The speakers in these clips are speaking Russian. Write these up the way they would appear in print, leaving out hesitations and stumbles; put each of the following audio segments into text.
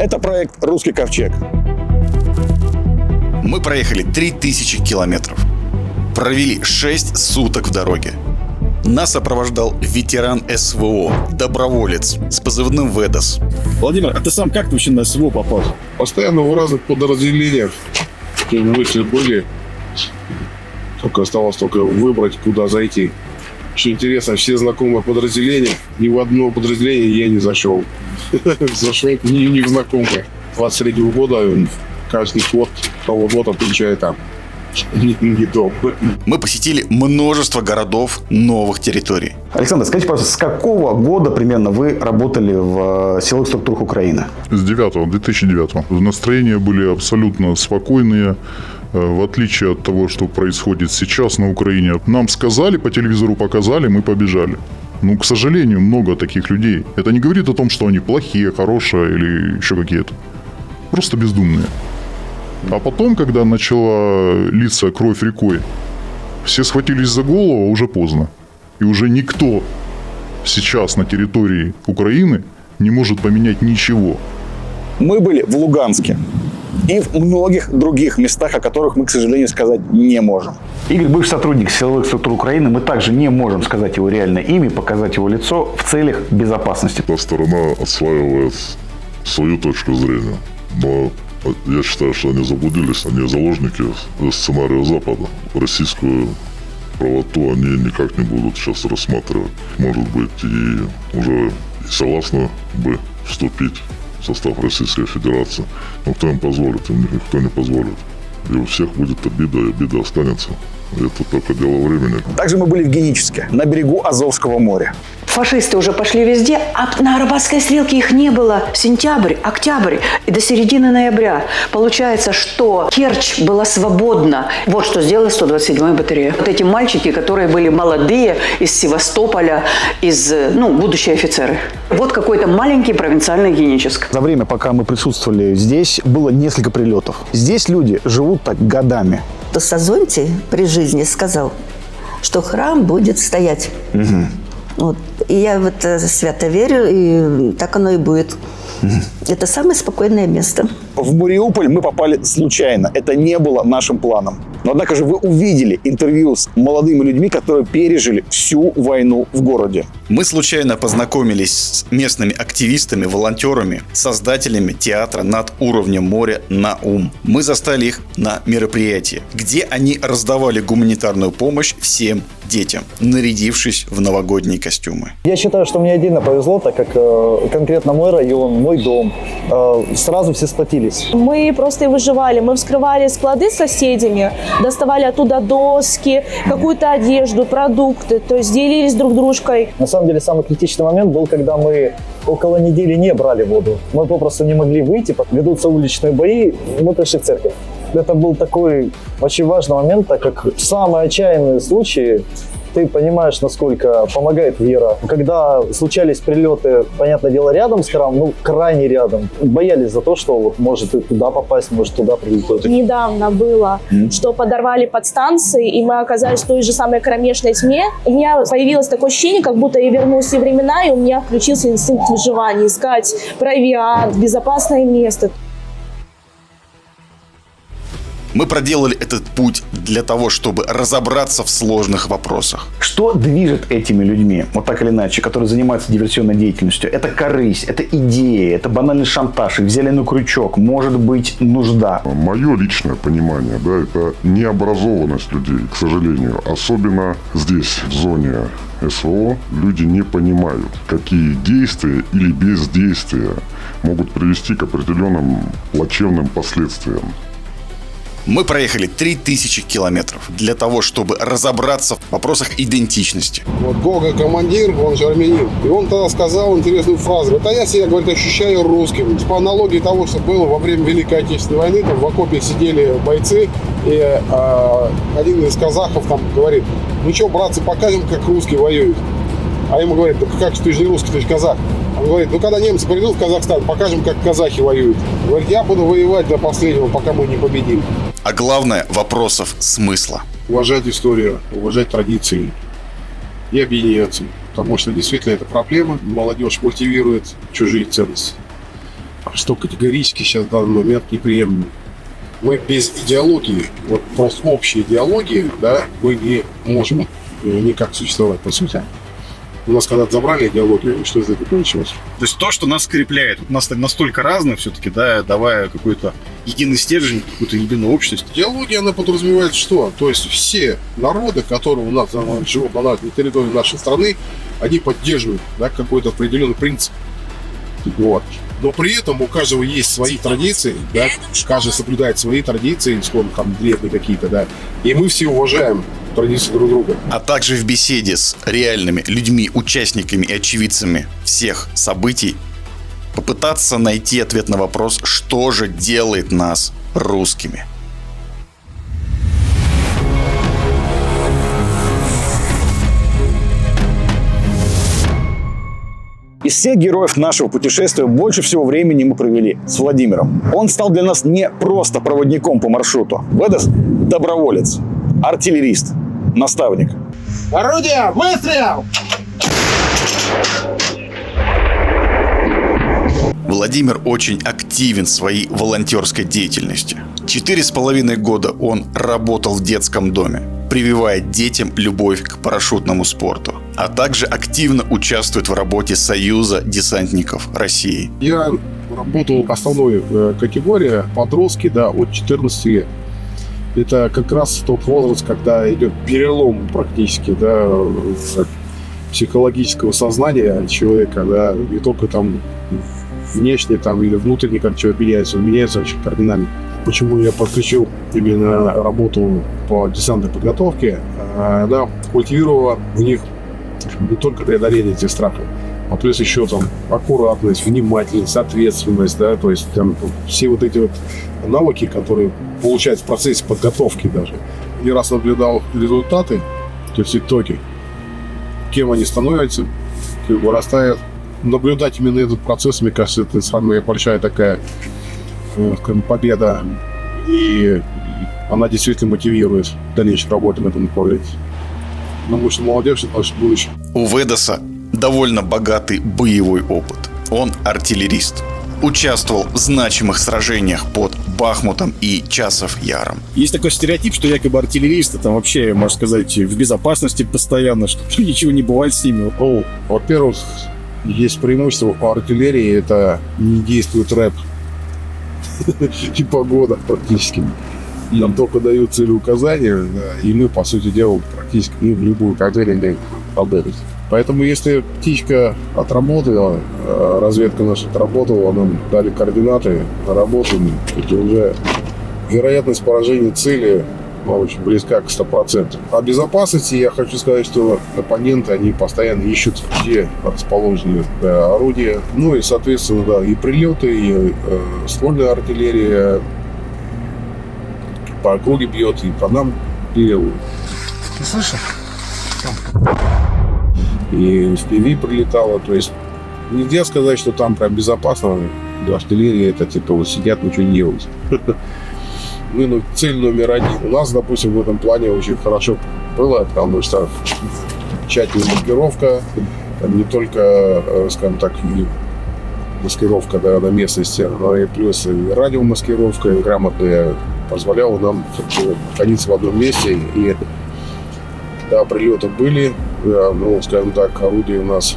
Это проект «Русский ковчег». Мы проехали 3000 километров. Провели 6 суток в дороге. Нас сопровождал ветеран СВО, доброволец с позывным «Ведос». Владимир, а ты сам как вообще на СВО попал? Постоянно в разных подразделениях. Мысли были. Только осталось выбрать, куда зайти. Что интересно, все знакомые подразделения, ни в одно подразделение я не зашел. Зашел не в знакомое. 23-го года каждый год Нового года приезжаю там. Не дома. Мы посетили множество городов, новых территорий. Александр, скажите, пожалуйста, с какого года примерно вы работали в силовых структурах Украины? С 2009. Настроения были абсолютно спокойные. В отличие от того, что происходит сейчас на Украине. Нам сказали, по телевизору показали, мы побежали. Ну, к сожалению, много таких людей. Это не говорит о том, что они плохие, хорошие или еще какие-то. Просто бездумные. А потом, когда начала литься кровь рекой, все схватились за голову, а уже поздно. И уже никто сейчас на территории Украины не может поменять ничего. Мы были в Луганске и в многих других местах, о которых мы, к сожалению, сказать не можем. Игорь, бывший сотрудник силовых структур Украины, мы также не можем сказать его реальное имя, показать его лицо в целях безопасности. Та сторона отслаивает свою точку зрения. Но я считаю, что они заблудились, они заложники сценария Запада. Российскую правоту они никак не будут сейчас рассматривать. Может быть, и уже согласны бы вступить в состав Российской Федерации. Но кто им позволит? Им никто не позволит. И у всех будет обида, и обида останется. Это только дело времени. Также мы были в Геническе, на берегу Азовского моря. Фашисты уже пошли везде, а на Арабатской стрелке их не было. Сентябрь, октябрь и до середины ноября. Получается, что Керчь была свободна. Вот что сделала 127-я батарея. Вот эти мальчики, которые были молодые, из Севастополя, будущие офицеры. Вот какой-то маленький провинциальный Геническ. За время, пока мы присутствовали здесь, было несколько прилетов. Здесь люди живут так годами. Сазонти при жизни сказал, что храм будет стоять. Угу. Вот. И я в это свято верю, и так оно и будет. Это самое спокойное место. В Мариуполь мы попали случайно. Это не было нашим планом. Но, однако же, вы увидели интервью с молодыми людьми, которые пережили всю войну в городе. Мы случайно познакомились с местными активистами, волонтерами, создателями театра «Над уровнем моря» «Наум». Мы застали их на мероприятии, где они раздавали гуманитарную помощь всем детям, нарядившись в новогодние костюмы. Я считаю, что мне отдельно повезло, так как конкретно мой район, мой дом, сразу все сплотились. Мы просто и выживали. Мы вскрывали склады с соседями, доставали оттуда доски, какую-то одежду, продукты, то есть делились друг дружкой. На самом деле самый критичный момент был, когда мы около недели не брали воду. Мы попросту не могли выйти, ведутся уличные бои, мы пришли в церковь. Это был такой очень важный момент, так как в самые отчаянные случаи ты понимаешь, насколько помогает вера. Когда случались прилеты, понятное дело, рядом с храмом, крайне рядом, боялись за то, что может и туда попасть, может туда прилететь. Недавно было, что подорвали подстанции, и мы оказались в той же самой кромешной тьме. У меня появилось такое ощущение, как будто я вернулась в те времена, и у меня включился инстинкт выживания, искать провиант, безопасное место. Мы проделали этот путь для того, чтобы разобраться в сложных вопросах. Что движет этими людьми, вот так или иначе, которые занимаются диверсионной деятельностью? Это корысть, это идеи, это банальный шантаж, их взяли на крючок, может быть, нужда. Мое личное понимание, это необразованность людей, к сожалению. Особенно здесь, в зоне СВО, люди не понимают, какие действия или бездействия могут привести к определенным плачевным последствиям. Мы проехали 3000 километров для того, чтобы разобраться в вопросах идентичности. Вот Гога командир, он же армянин, и он тогда сказал интересную фразу. Это я себя, говорит, ощущаю русским. По аналогии того, что было во время Великой Отечественной войны, там в окопе сидели бойцы, и один из казахов там говорит: ну что, братцы, покажем, как русские воюют. А ему говорят: да как, ты же не русский, ты же казах. Он говорит: ну когда немцы придут в Казахстан, покажем, как казахи воюют. Говорит: я буду воевать до последнего, пока мы не победим. А главное, вопросов смысла. Уважать историю, уважать традиции и объединяться. Потому что действительно это проблема. Молодежь мотивирует чужие ценности. что категорически сейчас в данный момент неприемлемо. Мы без идеологии, вот просто общей идеологии, да, мы не можем никак существовать, по сути. У нас когда-то забрали идеологию, и что из этого получилось? То есть то, что нас скрепляет, нас настолько разные все-таки, да, давая какой-то единый стержень, какую-то единую общность. Идеология, она подразумевает что? То есть все народы, которые у нас живут на территории нашей страны, они поддерживают, да, какой-то определенный принцип. Вот. Но при этом у каждого есть свои традиции, да, каждый соблюдает свои традиции, сколько там древние какие-то, да, и мы все уважаем традиции друг друга. А также в беседе с реальными людьми, участниками и очевидцами всех событий попытаться найти ответ на вопрос, что же делает нас русскими. Из всех героев нашего путешествия больше всего времени мы провели с Владимиром. Он стал для нас не просто проводником по маршруту. Ведас – доброволец, артиллерист, наставник. Орудие! Выстрел! Владимир очень активен в своей волонтерской деятельности. 4,5 года он работал в детском доме, прививая детям любовь к парашютному спорту, а также активно участвует в работе Союза десантников России. Я работал в основной категории подростки, да, от 14 лет. Это как раз тот возраст, когда идет перелом практически, да, психологического сознания человека, да, не только там внешне там, или внутренне как человек меняется, он меняется очень кардинально. Почему я подключил именно работу по десантной подготовке, она культивировала в них не только преодоление этих страхов, а плюс еще там аккуратность, внимательность, ответственность, да, то есть там все вот эти вот навыки, которые получаются в процессе подготовки даже. Не раз наблюдал результаты, то есть итоги, кем они становятся, как вырастают. Наблюдать именно этот процесс, мне кажется, это самая большая такая, скажем, победа. И она действительно мотивирует в дальнейшей работе в этом направлении. Потому что молодежь – это наше будущее. У Ведаса довольно богатый боевой опыт. Он артиллерист. Участвовал в значимых сражениях под Бахмутом и Часов-Яром. Есть такой стереотип, что якобы артиллеристы там вообще, можно сказать, в безопасности постоянно, что ничего не бывает с ними. Ну, во-первых, есть преимущество по артиллерии, это не действует рэп и погода практически. Нам только дают целеуказания, да, и мы, по сути дела, практически в любую цель победить. Поэтому, если птичка отработала, разведка наша отработала, нам дали координаты, наработаны, это уже вероятность поражения цели очень близка к 100%. О безопасности я хочу сказать, что оппоненты, они постоянно ищут, где расположены орудия. Ну и, соответственно, да, и прилеты, и ствольная артиллерия по округе бьет, и по нам делают. Ты слышал? И в ПВ прилетало, то есть нельзя сказать, что там прям безопасно. Артиллерия, это типа вот сидят, ничего не делают. Мы цель номер один. У нас, допустим, в этом плане очень хорошо было, потому что тщательная маскировка, там не только, скажем так, маскировка, да, на местности, но и плюс и радиомаскировка, и грамотная позволяла нам находиться в одном месте. И да, прилеты были, да, ну, скажем так, орудие у нас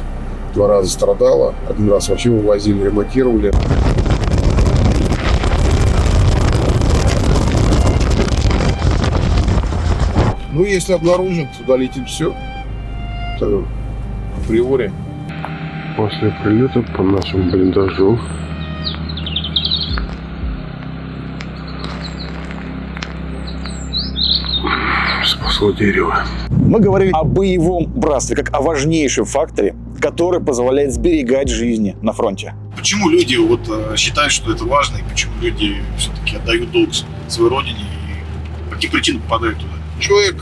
2 раза страдало, 1 раз вообще вывозили, ремонтировали. Ну, если обнаружат, туда летит все. Это априори. После прилета по нашему блиндажу спасло дерево. Мы говорили о боевом братстве, как о важнейшем факторе, который позволяет сберегать жизни на фронте. Почему люди вот считают, что это важно, и почему люди все-таки отдают долг своей родине и по каким причинам попадают туда? Человек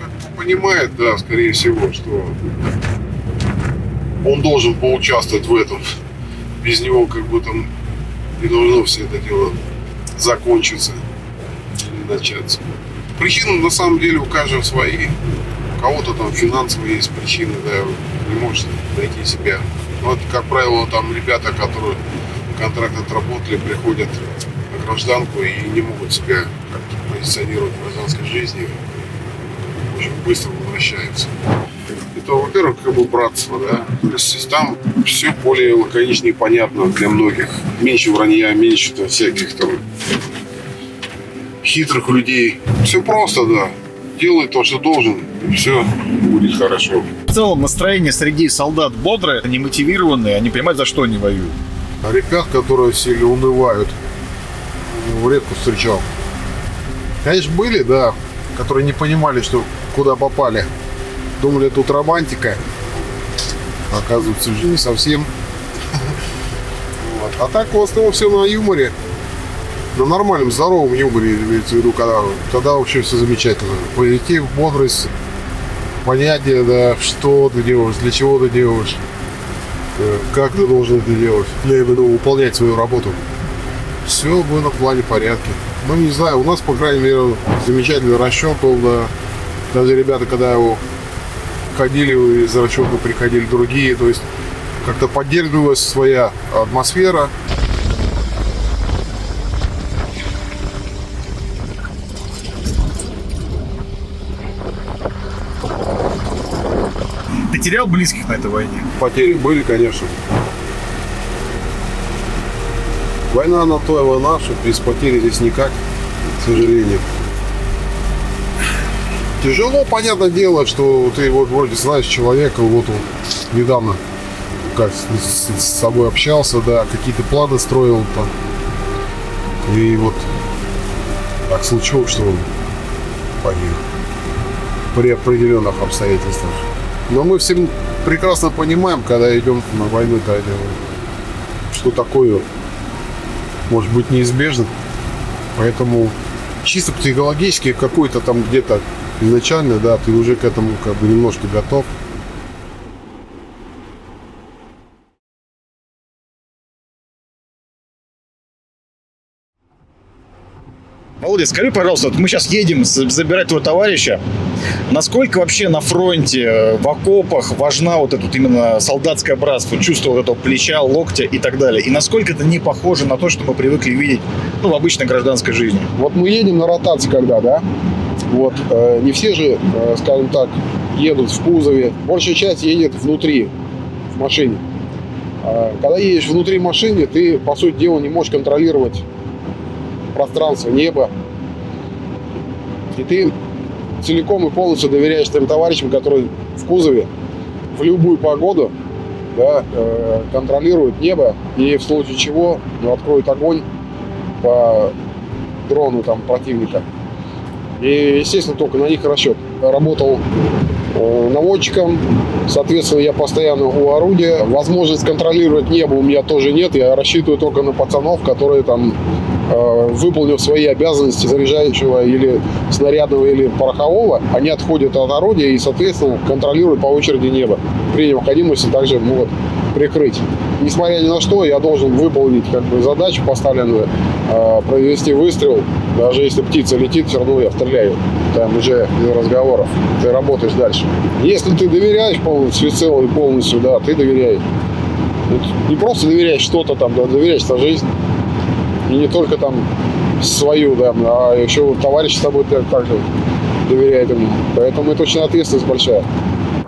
как бы понимает, да, скорее всего, что он должен поучаствовать в этом. Без него как бы там не должно все это дело закончиться или начаться. Причины на самом деле у каждого свои. У кого-то там финансовые есть причины, да, не может найти себя. Но это, как правило, там ребята, которые контракт отработали, приходят на гражданку и не могут себя как-то позиционировать в гражданской жизни, очень быстро возвращаются. Это, во-первых, как бы братство, да, то есть там все более лаконично и понятно для многих. Меньше вранья, меньше всяких там хитрых людей. Все просто, да. Делай то, что должен, и все будет хорошо. В целом настроение среди солдат бодрое, они мотивированные, они понимают, за что они воюют. А ребят, которые сильно унывают, редко встречал. Конечно, были, да, которые не понимали, что куда попали. Думали, тут романтика. Оказывается, уже не совсем. А так, в основном, все на юморе. На нормальном, здоровом юморе, имеется в виду, тогда вообще все замечательно. Позитив, бодрость, понятие, да, что ты делаешь, для чего ты делаешь, как ты должен это делать, для именно выполнять свою работу. Все в этом плане порядке. Ну, не знаю, у нас, по крайней мере, замечательный расчет был, да. Даже ребята, когда его ходили из расчета, приходили другие, то есть как-то поддерживалась своя атмосфера. Ты терял близких на этой войне? Потери были, конечно. Война на то и война, что без потери здесь никак, к сожалению. Тяжело, понятное дело, что ты вот вроде знаешь человека, вот он недавно как с собой общался, да, какие-то планы строил там. И вот так случилось, что он погиб при определенных обстоятельствах. Но мы все прекрасно понимаем, когда идем на войну, что такое может быть неизбежно. Поэтому чисто психологически какой-то там где-то изначально, да, ты уже к этому как бы немножко готов. Володя, скажи, пожалуйста, вот мы сейчас едем забирать твоего товарища. Насколько вообще на фронте, в окопах важна вот это вот именно солдатское братство, чувство вот этого плеча, локтя и так далее? И насколько это не похоже на то, что мы привыкли видеть, ну, в обычной гражданской жизни? Вот мы едем на ротации когда, да? Вот, не все же, скажем так, едут в кузове. Большая часть едет внутри, в машине. Когда едешь внутри машины, ты, по сути дела, не можешь контролировать пространство, небо. И ты целиком и полностью доверяешь тем товарищам, которые в кузове в любую погоду, да, контролируют небо и в случае чего, ну, откроют огонь по дрону там противника. И, естественно, только на них расчет. Я работал наводчиком, соответственно, я постоянно у орудия. Возможность контролировать небо у меня тоже нет. Я рассчитываю только на пацанов, которые там, выполнив свои обязанности заряжающего или снарядного, или порохового, они отходят от орудия и, соответственно, контролируют по очереди небо. При необходимости также могут прикрыть. Несмотря ни на что, я должен выполнить как бы задачу поставленную, произвести выстрел. Даже если птица летит, все равно я стреляю. Там уже без разговоров. Ты работаешь дальше. Если ты доверяешь всецело и полностью, да, ты доверяешь. Не просто доверяешь что-то там, да, доверяешь за жизнь. И не только там свою, да, а еще товарищ с тобой также доверяет ему. Поэтому это очень ответственность большая.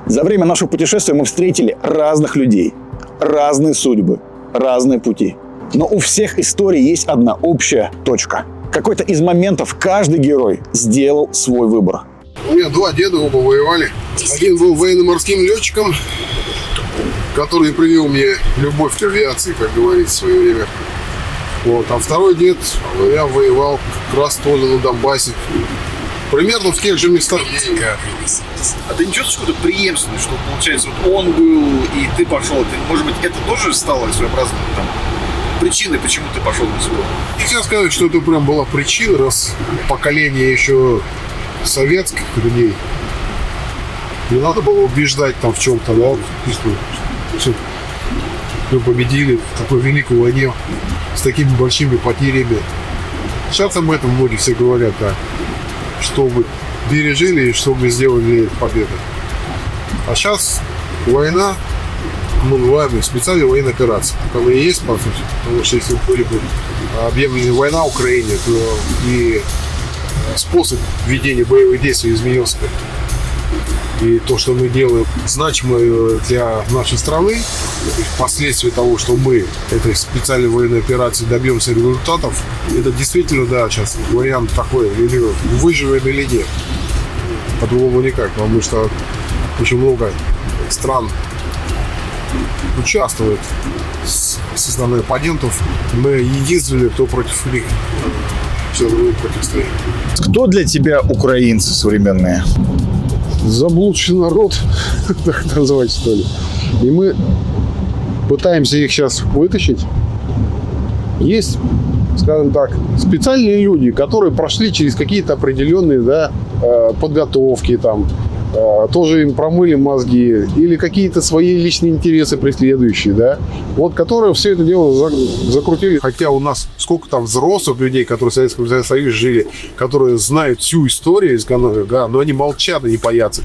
За время нашего путешествия мы встретили разных людей, разные судьбы, разные пути. Но у всех историй есть одна общая точка. Какой-то из моментов каждый герой сделал свой выбор. У меня два деда, оба воевали. Один был военно-морским летчиком, который привил мне любовь к авиации, как говорится, в свое время. Вот. А второй дед, я воевал как раз тоже на Донбассе. Примерно в тех же местах. А ты не чувствуешь какую-то преемственность, что, получается, вот он был, и ты пошел? Может быть, это тоже стало своеобразным там причиной, почему ты пошел на СВО? Нельзя сказать, что это прям была причина, раз поколение еще советских людей. Не надо было убеждать там в чем-то, да, что мы победили в такой великой войне с такими большими потерями. Сейчас об этом многие все говорят, да, что мы пережили и что мы сделали победу. А сейчас война, мы называем специальной военной операцией. Так оно и есть, по сути. Потому что если были бы объявлена война в Украине, то и способ ведения боевых действий изменился бы. И то, что мы делаем, значимо для нашей страны, последствия того, что мы этой специальной военной операции добьемся результатов, это действительно, да, сейчас вариант такой, или выживем или нет. По-другому никак, потому что очень много стран участвует со стороны оппонентов. Мы единственные, кто против них все равно противостоит. Кто для тебя украинцы современные? Заблудший народ, так называть, что ли. И мы пытаемся их сейчас вытащить. Есть, скажем так, специальные люди, которые прошли через какие-то определенные, да, подготовки, там, тоже им промыли мозги, или какие-то свои личные интересы преследующие, да, вот, которые все это дело закрутили. Хотя у нас сколько там взрослых людей, которые в Советском Союзе жили, которые знают всю историю из экономики, да, но они молчат и не боятся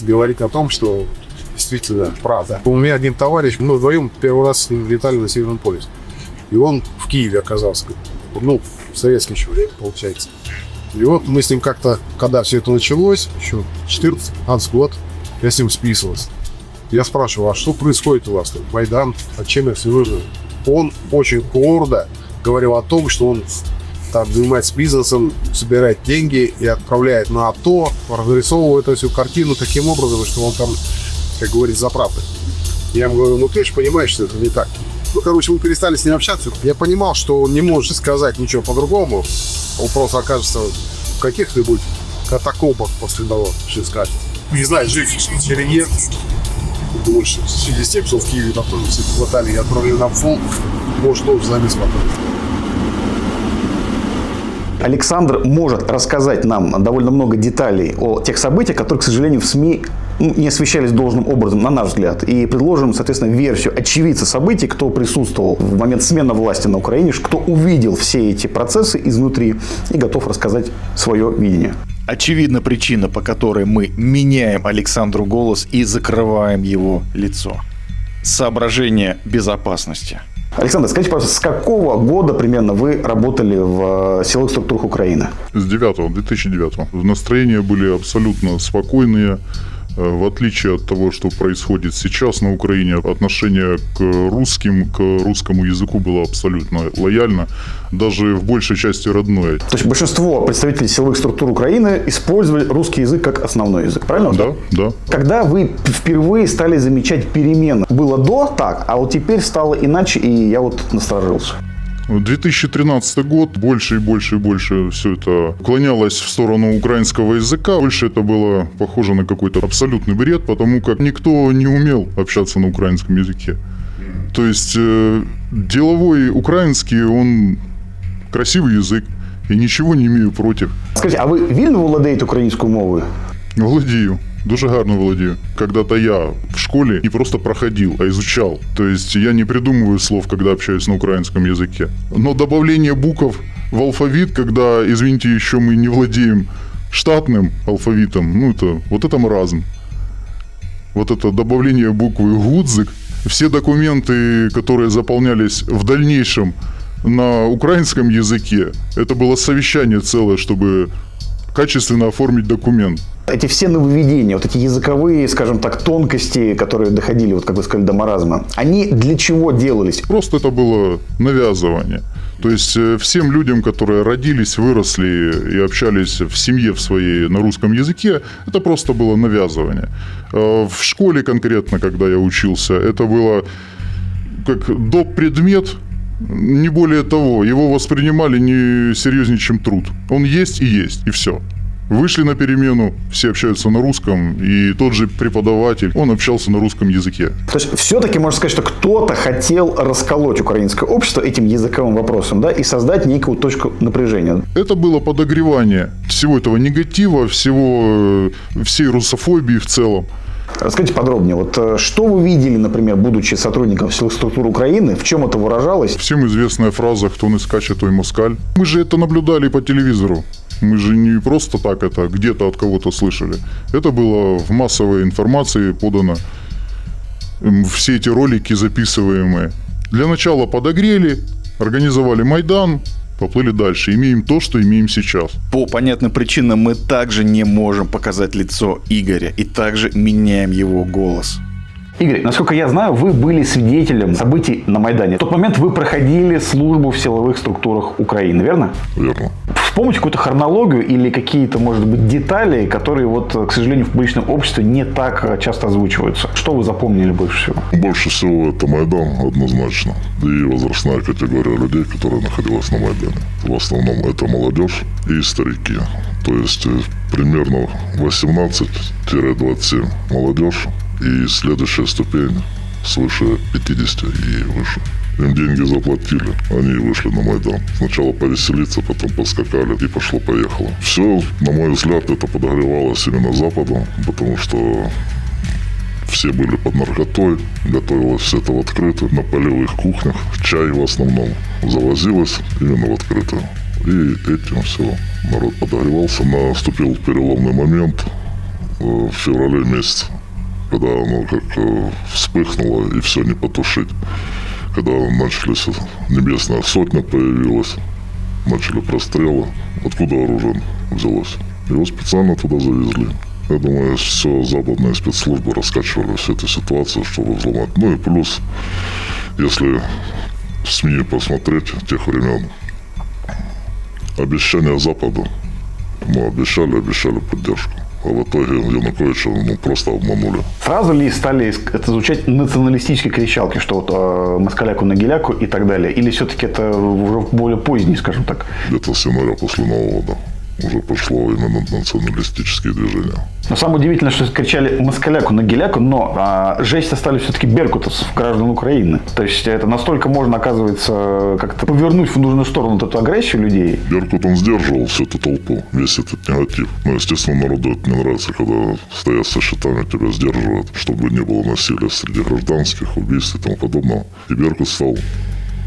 говорить о том, что действительно правда. У меня один товарищ, мы вдвоем первый раз с ним летали на Северном полюсе, и он в Киеве оказался, ну, в советское еще время, получается. И вот мы с ним как-то, когда все это началось, еще 14-15 год, я с ним списывался. Я спрашивал, а что происходит у вас тут? Майдан, а чем я все выжил? Он очень гордо говорил о том, что он там занимается бизнесом, собирает деньги и отправляет на АТО, разрисовывает эту всю картину таким образом, что он там, как говорит, за правду. Я ему говорю, ну ты же понимаешь, что это не так. Ну, короче, мы перестали с ним общаться. Я понимал, что он не может сказать ничего по-другому. Он просто окажется в каких-нибудь катакомбах после того, что скажет. Не знаю, жив или нет. Думаю, что в связи с тем, что в Киеве там тоже все хватали и отправили на фон, может, тоже за ним смотреть. Александр может рассказать нам довольно много деталей о тех событиях, которые, к сожалению, в СМИ не освещались должным образом, на наш взгляд. И предложим, соответственно, версию очевидца событий, кто присутствовал в момент смены власти на Украине, кто увидел все эти процессы изнутри и готов рассказать свое видение. Очевидна причина, по которой мы меняем Александру голос и закрываем его лицо. Соображение безопасности. Александр, скажите, пожалуйста, с какого года примерно вы работали в силовых структурах Украины? С 2009. Настроения были абсолютно спокойные. В отличие от того, что происходит сейчас на Украине, отношение к русскому языку было абсолютно лояльно, даже в большей части родное. То есть большинство представителей силовых структур Украины использовали русский язык как основной язык, правильно? Да, да. Когда вы впервые стали замечать перемены, было до так, а вот теперь стало иначе, и я вот насторожился. 2013 год, больше и больше и больше все это уклонялось в сторону украинского языка. Больше это было похоже на какой-то абсолютный бред, потому как никто не умел общаться на украинском языке. То есть деловой украинский, он красивый язык, и ничего не имею против. Скажите, а ви вільно володієте українською мовою? Володію. Дуже гарно владею. Когда-то я в школе не просто проходил, а изучал. То есть я не придумываю слов, когда общаюсь на украинском языке. Но добавление букв в алфавит, когда, извините, еще мы не владеем штатным алфавитом, ну это маразм. Вот это добавление буквы «гудзик», все документы, которые заполнялись в дальнейшем на украинском языке, это было совещание целое, чтобы качественно оформить документ. Эти все нововведения, вот эти языковые, скажем так, тонкости, которые доходили, вот как вы сказали, до маразма, они для чего делались? Просто это было навязывание. То есть всем людям, которые родились, выросли и общались в семье в своей на русском языке, это просто было навязывание. В школе конкретно, когда я учился, это было как доп. Предмет, не более того. Его воспринимали не серьезнее, чем труд. Он есть, и все. Вышли на перемену, все общаются на русском, и тот же преподаватель, он общался на русском языке. То есть все-таки можно сказать, что кто-то хотел расколоть украинское общество этим языковым вопросом, да, и создать некую точку напряжения. Это было подогревание всего этого негатива, всей русофобии в целом. Расскажите подробнее, вот что вы видели, например, будучи сотрудником силовых структур Украины, в чем это выражалось? Всем известная фраза «кто не скачет, той москаль». Мы же это наблюдали по телевизору. Мы же не просто так это где-то от кого-то слышали. Это было в массовой информации подано. все эти ролики записываемые. Для начала подогрели, организовали Майдан, поплыли дальше. Имеем то, что имеем сейчас. По понятным причинам мы также не можем показать лицо Игоря и также меняем его голос. Игорь, насколько я знаю, вы были свидетелем событий на Майдане. В тот момент вы проходили службу в силовых структурах Украины, верно? Верно. Вспомните какую-то хронологию или какие-то, может быть, детали, которые, вот, к сожалению, в публичном обществе не так часто озвучиваются. Что вы запомнили больше всего? Больше всего это Майдан, однозначно. И возрастная категория людей, которая находилась на Майдане. В основном это молодежь и старики. То есть примерно 18-27 молодежь. И следующая ступень свыше 50 и выше. Им деньги заплатили, они вышли на Майдан. Сначала повеселиться, потом поскакали и пошло-поехало. Все, на мой взгляд, это подогревалось именно Западом, потому что все были под наркотой, готовилось все это в открытую, на полевых кухнях. Чай в основном завозилось именно в открытую. И этим все, народ подогревался. Наступил переломный момент в феврале месяце, когда оно как вспыхнуло и все не потушить. Когда начались, небесная сотня появилась, начали прострелы, откуда оружие взялось. Его специально туда завезли. Я думаю, все западные спецслужбы раскачивали всю эту ситуацию, чтобы взломать. Ну и плюс, если в СМИ посмотреть тех времен, обещания Запада, мы обещали поддержку. А в итоге Януковича просто обманули. Сразу ли стали это звучать националистические кричалки, что вот москаляку на геляку и так далее? Или все-таки это уже более поздний, скажем так? Где-то с января после Нового года уже пошло именно националистические движения. Но самое удивительное, что кричали москаляку на геляку, но жесть остались все-таки беркутовцев, граждан Украины. То есть это настолько можно, оказывается, как-то повернуть в нужную сторону эту агрессию людей. Беркут, он сдерживал всю эту толпу, весь этот негатив. Но, естественно, народу это не нравится, когда стоят со щитами, тебя сдерживают, чтобы не было насилия среди гражданских, убийств и тому подобного. И Беркут стал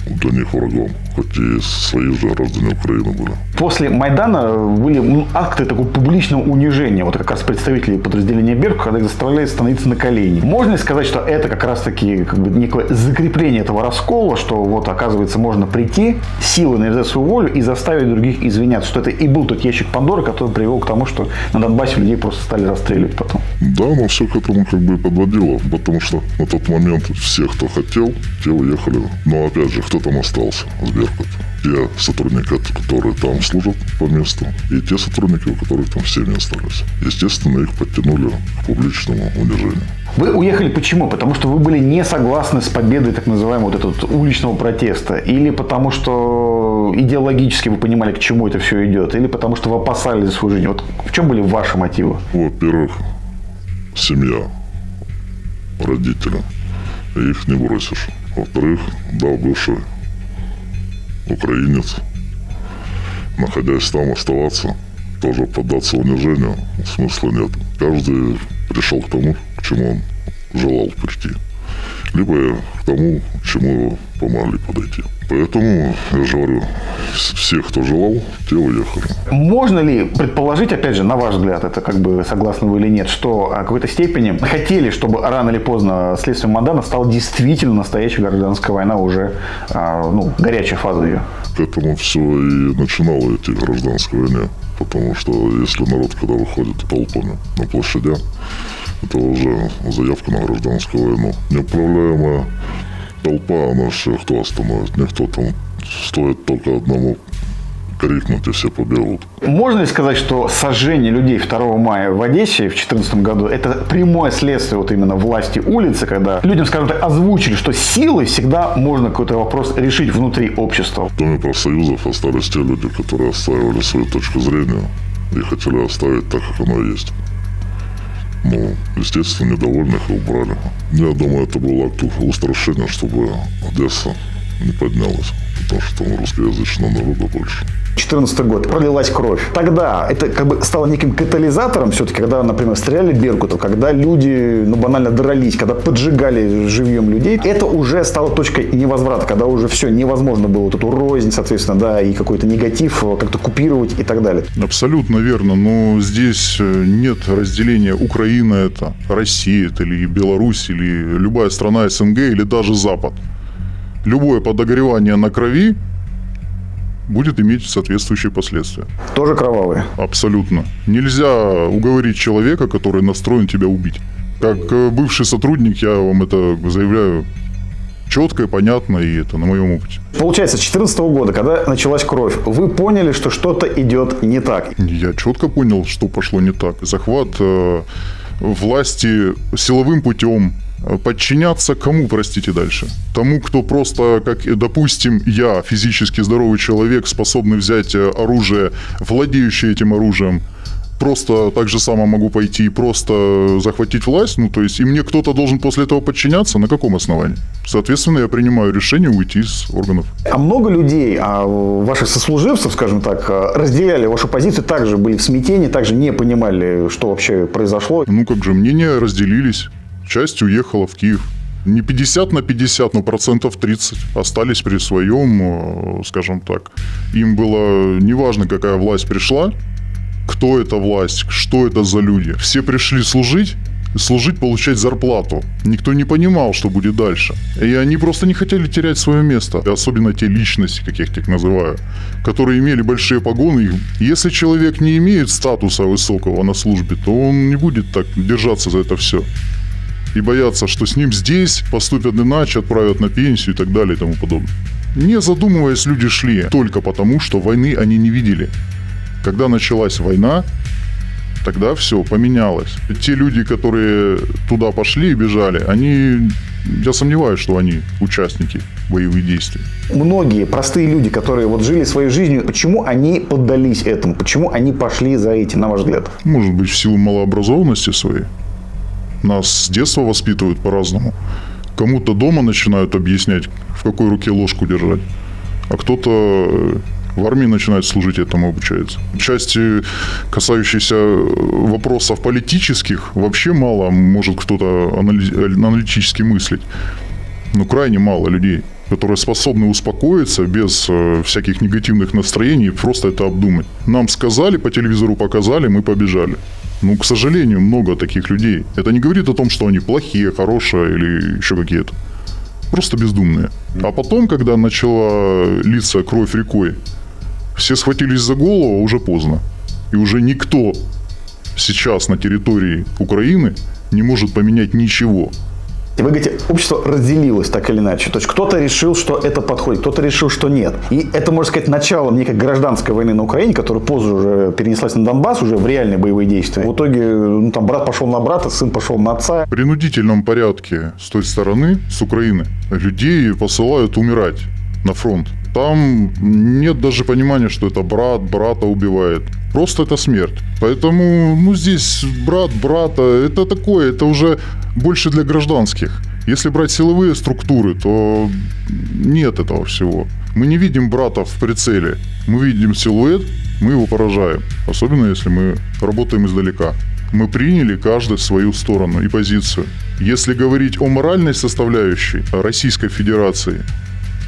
для них врагом, хоть и свои же граждане Украины были. После Майдана были акты такого публичного унижения, вот как раз представителей подразделения Беркут, когда их заставляли становиться на колени. Можно ли сказать, что это как раз-таки как бы некое закрепление этого раскола, что вот, оказывается, можно прийти, силой навязать свою волю и заставить других извиняться, что это и был тот ящик Пандоры, который привел к тому, что на Донбассе людей просто стали расстреливать потом? Да, но все к этому как бы и подводило, потому что на тот момент все, кто хотел, те уехали. Но опять же, кто там остался с Беркут? Те сотрудники, которые там служат по месту, и те сотрудники, у которых там семьи остались. Естественно, их подтянули к публичному унижению. Вы уехали почему? Потому что вы были не согласны с победой так называемого вот этого уличного протеста? Или потому что идеологически вы понимали, к чему это все идет? Или потому что вы опасались за свою жизнь? Вот в чем были ваши мотивы? Во-первых, семья, родители. Их не бросишь. Во-вторых, да, бывший украинец, находясь там, оставаться, тоже поддаться унижению, смысла нет. Каждый пришел к тому, к чему он желал прийти. Либо к тому, к чему его помогли подойти. Поэтому, я же говорю, все, кто желал, те уехали. Можно ли предположить, опять же, на ваш взгляд, это как бы согласны вы или нет, что в какой-то степени хотели, чтобы рано или поздно следствием Майдана стала действительно настоящая гражданская война, уже горячая фаза ее? К этому все и начинало идти гражданской войне. Потому что если народ, когда выходит толпами на площадях, это уже заявка на гражданскую войну. Неуправляемая толпа, она все кто остановит? Никто там, стоит только одному крикнуть, и все побегут. Можно ли сказать, что сожжение людей 2 мая в Одессе в 2014 году это прямое следствие вот именно власти улицы, когда людям, скажем так, озвучили, что силой всегда можно какой-то вопрос решить внутри общества? В Доме профсоюзов остались те люди, которые отстаивали свою точку зрения и хотели оставить так, как оно есть. Ну, естественно, недовольных убрали. Я думаю, это был акт устрашения, чтобы Одесса не поднялась. то, что у русскоязычного народа больше. 2014 год, пролилась кровь. Тогда это как бы стало неким катализатором все-таки, когда, например, стреляли Беркутов, когда люди, банально дрались, когда поджигали живьем людей. Это уже стало точкой невозврата, когда уже все, невозможно было вот эту рознь, соответственно, да, и какой-то негатив как-то купировать и так далее. Абсолютно верно, но здесь нет разделения Украина это, Россия это, или Беларусь, или любая страна СНГ, или даже Запад. Любое подогревание на крови будет иметь соответствующие последствия. Тоже кровавые. Абсолютно. Нельзя уговорить человека, который настроен тебя убить. Как бывший сотрудник, я вам это заявляю четко и понятно, и это на моем опыте. Получается, с 2014 года, когда началась кровь, вы поняли, что что-то идет не так? Я четко понял, что пошло не так. Захват власти силовым путем. Подчиняться кому, простите, дальше? Тому, кто просто, как, допустим, я, физически здоровый человек, способный взять оружие, владеющий этим оружием, просто так же само могу пойти и просто захватить власть, то есть, и мне кто-то должен после этого подчиняться, на каком основании? Соответственно, я принимаю решение уйти из органов. А много людей, ваших сослуживцев, скажем так, разделяли вашу позицию, также были в смятении, также не понимали, что вообще произошло? Мнения разделились. Часть уехала в Киев. Не 50 на 50, но 30% остались при своем, скажем так. Им было неважно, какая власть пришла, кто эта власть, что это за люди. Все пришли служить, получать зарплату. Никто не понимал, что будет дальше. И они просто не хотели терять свое место. И особенно те личности, как я их так называю, которые имели большие погоны. Если человек не имеет статуса высокого на службе, то он не будет так держаться за это все. И бояться, что с ним здесь поступят иначе, отправят на пенсию и так далее и тому подобное. Не задумываясь, люди шли только потому, что войны они не видели. Когда началась война, тогда все поменялось. Те люди, которые туда пошли и бежали, я сомневаюсь, что они участники боевых действий. Многие простые люди, которые жили своей жизнью, почему они поддались этому? Почему они пошли за этим, на ваш взгляд? Может быть, в силу малообразованности своей. Нас с детства воспитывают по-разному. Кому-то дома начинают объяснять, в какой руке ложку держать, а кто-то в армии начинает служить, этому обучается. Части, касающиеся вопросов политических, вообще мало может кто-то аналитически мыслить. Но крайне мало людей, которые способны успокоиться без всяких негативных настроений и просто это обдумать. Нам сказали, по телевизору показали, мы побежали. К сожалению, много таких людей. Это не говорит о том, что они плохие, хорошие или еще какие-то. Просто бездумные. А потом, когда начала литься кровь рекой, все схватились за голову, уже поздно. И уже никто сейчас на территории Украины не может поменять ничего. И вы говорите, общество разделилось так или иначе. То есть кто-то решил, что это подходит, кто-то решил, что нет. И это, можно сказать, начало некой гражданской войны на Украине, которая позже уже перенеслась на Донбасс, уже в реальные боевые действия. В итоге брат пошел на брата, сын пошел на отца. В принудительном порядке с той стороны, с Украины, людей посылают умирать на фронт. Там нет даже понимания, что это брат брата убивает. Просто это смерть. Поэтому, здесь брат брата, это такое, это уже больше для гражданских. Если брать силовые структуры, то нет этого всего. Мы не видим брата в прицеле. Мы видим силуэт, мы его поражаем. Особенно, если мы работаем издалека. Мы приняли каждый свою сторону и позицию. Если говорить о моральной составляющей Российской Федерации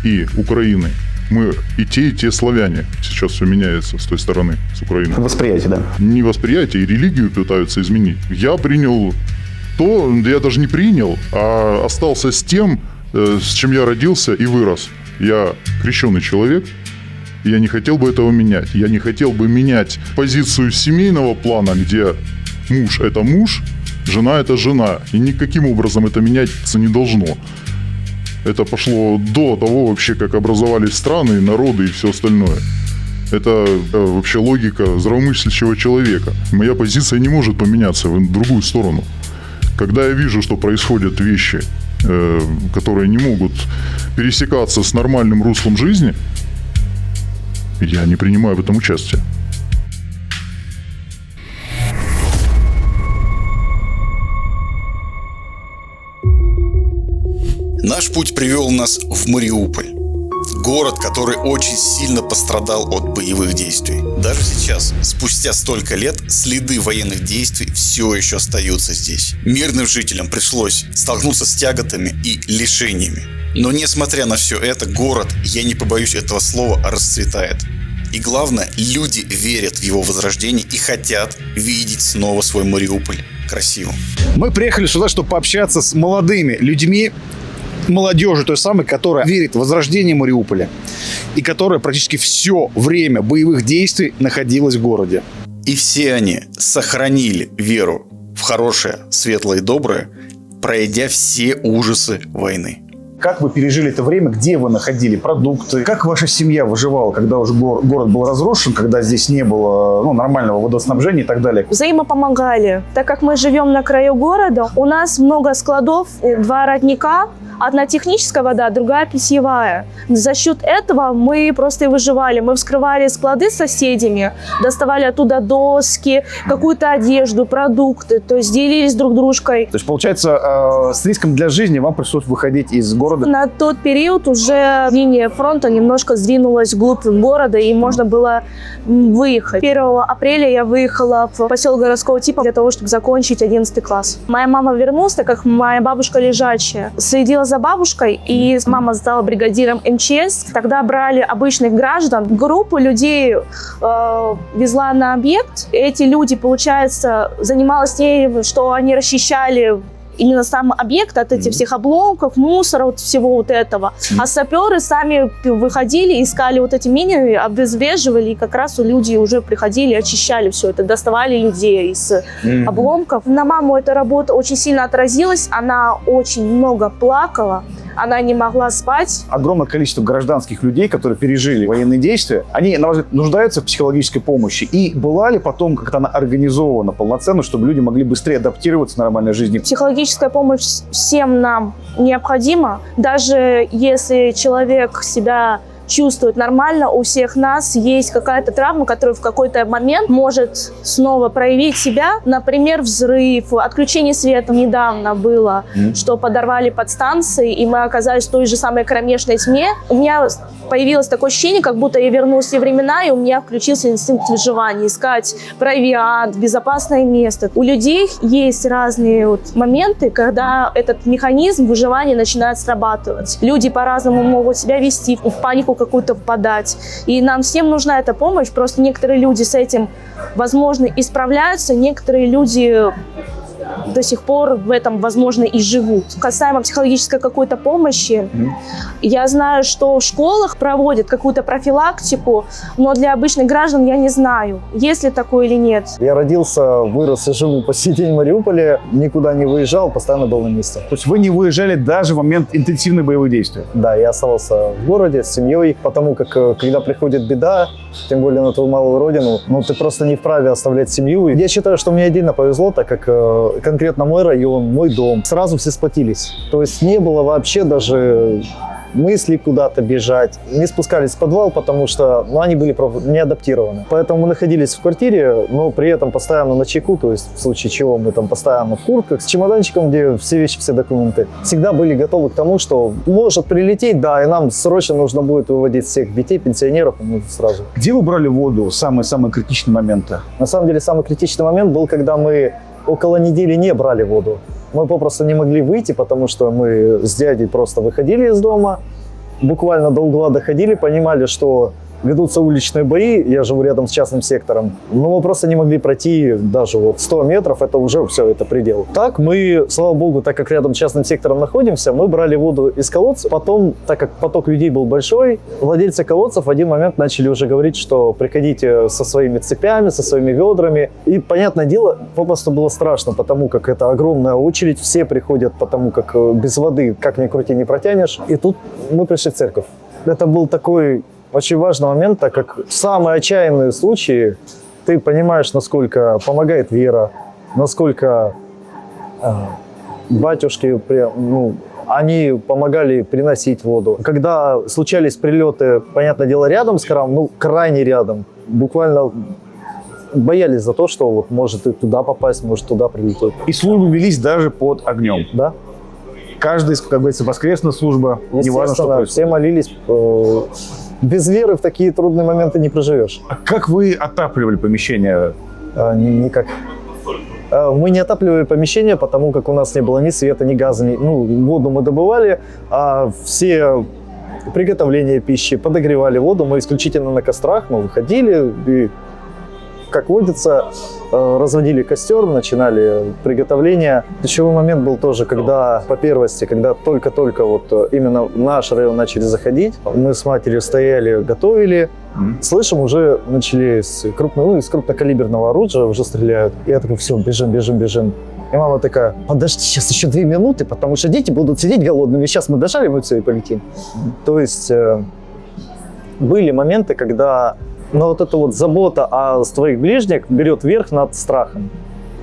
и Украины, мы и те славяне. Сейчас все меняется с той стороны, с Украины. Восприятие, да. Не восприятие, и религию пытаются изменить. Я принял я даже не принял, а остался с тем, с чем я родился и вырос. Я крещеный человек, и я не хотел бы этого менять. Я не хотел бы менять позицию семейного плана, где муж – это муж, жена – это жена. И никаким образом это меняться не должно. Это пошло до того вообще, как образовались страны, народы и все остальное. Это вообще логика здравомыслящего человека. Моя позиция не может поменяться в другую сторону. Когда я вижу, что происходят вещи, которые не могут пересекаться с нормальным руслом жизни, я не принимаю в этом участие. Наш путь привел нас в Мариуполь. Город, который очень сильно пострадал от боевых действий. Даже сейчас, спустя столько лет, следы военных действий все еще остаются здесь. Мирным жителям пришлось столкнуться с тяготами и лишениями. Но несмотря на все это, город, я не побоюсь этого слова, расцветает. И главное, люди верят в его возрождение и хотят видеть снова свой Мариуполь красивым. Мы приехали сюда, чтобы пообщаться с молодыми людьми, молодежью той самой, которая верит в возрождение Мариуполя и которая практически все время боевых действий находилась в городе. И все они сохранили веру в хорошее, светлое и доброе, пройдя все ужасы войны. Как вы пережили это время? Где вы находили продукты? Как ваша семья выживала, когда уже город был разрушен, когда здесь не было нормального водоснабжения и так далее? Взаимопомогали. Так как мы живем на краю города, у нас много складов, 2 родника. Одна техническая вода, другая питьевая. За счет этого мы просто и выживали. Мы вскрывали склады с соседями, доставали оттуда доски, какую-то одежду, продукты, то есть делились друг дружкой. То есть, получается, с риском для жизни вам пришлось выходить из города? На тот период уже линия фронта немножко сдвинулась вглубь города, и можно было выехать. 1 апреля я выехала в поселок городского типа для того, чтобы закончить 11 класс. Моя мама вернулась, так как моя бабушка лежачая. Следила за бабушкой, и мама стала бригадиром МЧС. Тогда брали обычных граждан. Группу людей везла на объект. Эти люди, получается, занималась тем, что они расчищали именно сам объект от этих всех обломков, мусора, вот всего вот этого. А саперы сами выходили, искали вот эти мины, обезвреживали, и как раз люди уже приходили, очищали все это, доставали людей из обломков. На маму эта работа очень сильно отразилась, она очень много плакала, она не могла спать. Огромное количество гражданских людей, которые пережили военные действия, они, на ваш взгляд, нуждаются в психологической помощи. И была ли потом как-то она организована полноценно, чтобы люди могли быстрее адаптироваться к нормальной жизни? Психологическая помощь всем нам необходима. Даже если человек себя чувствует нормально, у всех нас есть какая-то травма, которая в какой-то момент может снова проявить себя. Например, взрыв, отключение света недавно было, что подорвали подстанции, и мы оказались в той же самой кромешной тьме. У меня появилось такое ощущение, как будто я вернулась в те времена, и у меня включился инстинкт выживания, искать провиант, безопасное место. У людей есть разные моменты, когда этот механизм выживания начинает срабатывать. Люди по-разному могут себя вести, в панику какую-то впадать. И нам всем нужна эта помощь. Просто некоторые люди с этим, возможно, исправляются, некоторые люди до сих пор в этом, возможно, и живут. Касаемо психологической какой-то помощи, я знаю, что в школах проводят какую-то профилактику, но для обычных граждан я не знаю, есть ли такое или нет. Я родился, вырос и живу по сей день в Мариуполе, никуда не выезжал, постоянно был на месте. То есть вы не выезжали даже в момент интенсивных боевых действий? Да, я оставался в городе с семьей, потому как, когда приходит беда, тем более на твою малую родину, ты просто не вправе оставлять семью. Я считаю, что мне отдельно повезло, так как конкретно мой район, мой дом, сразу все сплотились. То есть не было вообще даже мысли куда-то бежать. Не спускались в подвал, потому что они были не адаптированы. Поэтому мы находились в квартире, но при этом постоянно на чеку, то есть в случае чего мы там постоянно в куртках, с чемоданчиком, где все вещи, все документы. Всегда были готовы к тому, что может прилететь, да, и нам срочно нужно будет выводить всех детей, пенсионеров, мы сразу. Где вы брали воду в самые-самые критичные моменты? На самом деле самый критичный момент был, когда мы около недели не брали воду. Мы попросту не могли выйти, потому что мы с дядей просто выходили из дома, буквально до угла доходили, понимали, что ведутся уличные бои, я живу рядом с частным сектором, но мы просто не могли пройти даже 100 метров, это уже все, это предел. Так мы, слава богу, так как рядом с частным сектором находимся, мы брали воду из колодца, потом, так как поток людей был большой, владельцы колодцев в один момент начали уже говорить, что приходите со своими цепями, со своими ведрами, и, понятное дело, попросту было страшно, потому как это огромная очередь, все приходят, потому как без воды, как ни крути, не протянешь, и тут мы пришли в церковь. Это был такой очень важный момент, так как в самые отчаянные случаи ты понимаешь, насколько помогает вера, насколько батюшки, они помогали приносить воду. Когда случались прилеты, понятное дело, рядом с храмом, крайне рядом, буквально боялись за то, что может и туда попасть, может туда прилететь. И службы велись даже под огнем? Да. каждый, как говорится, воскресная служба, неважно, что Естественно, происходит. все молились. Без веры в такие трудные моменты не проживешь. А как вы отапливали помещение? Никак. Мы не отапливали помещение, потому как у нас не было ни света, ни газа, воду мы добывали, а все приготовления пищи, подогревали воду мы исключительно на кострах. Мы выходили и, как водится, разводили костер, начинали приготовление. Ключевой момент был тоже, когда по первости, когда только-только вот именно в наш район начали заходить, мы с матерью стояли, готовили, слышим, уже начали из крупнокалиберного оружия уже стреляют. Я такой, все, бежим. И мама такая, подожди, сейчас еще 2 минуты, потому что дети будут сидеть голодными. Сейчас мы дожарим и все, и полетим. То есть были моменты, когда вот эта вот забота о твоих ближних берет верх над страхом.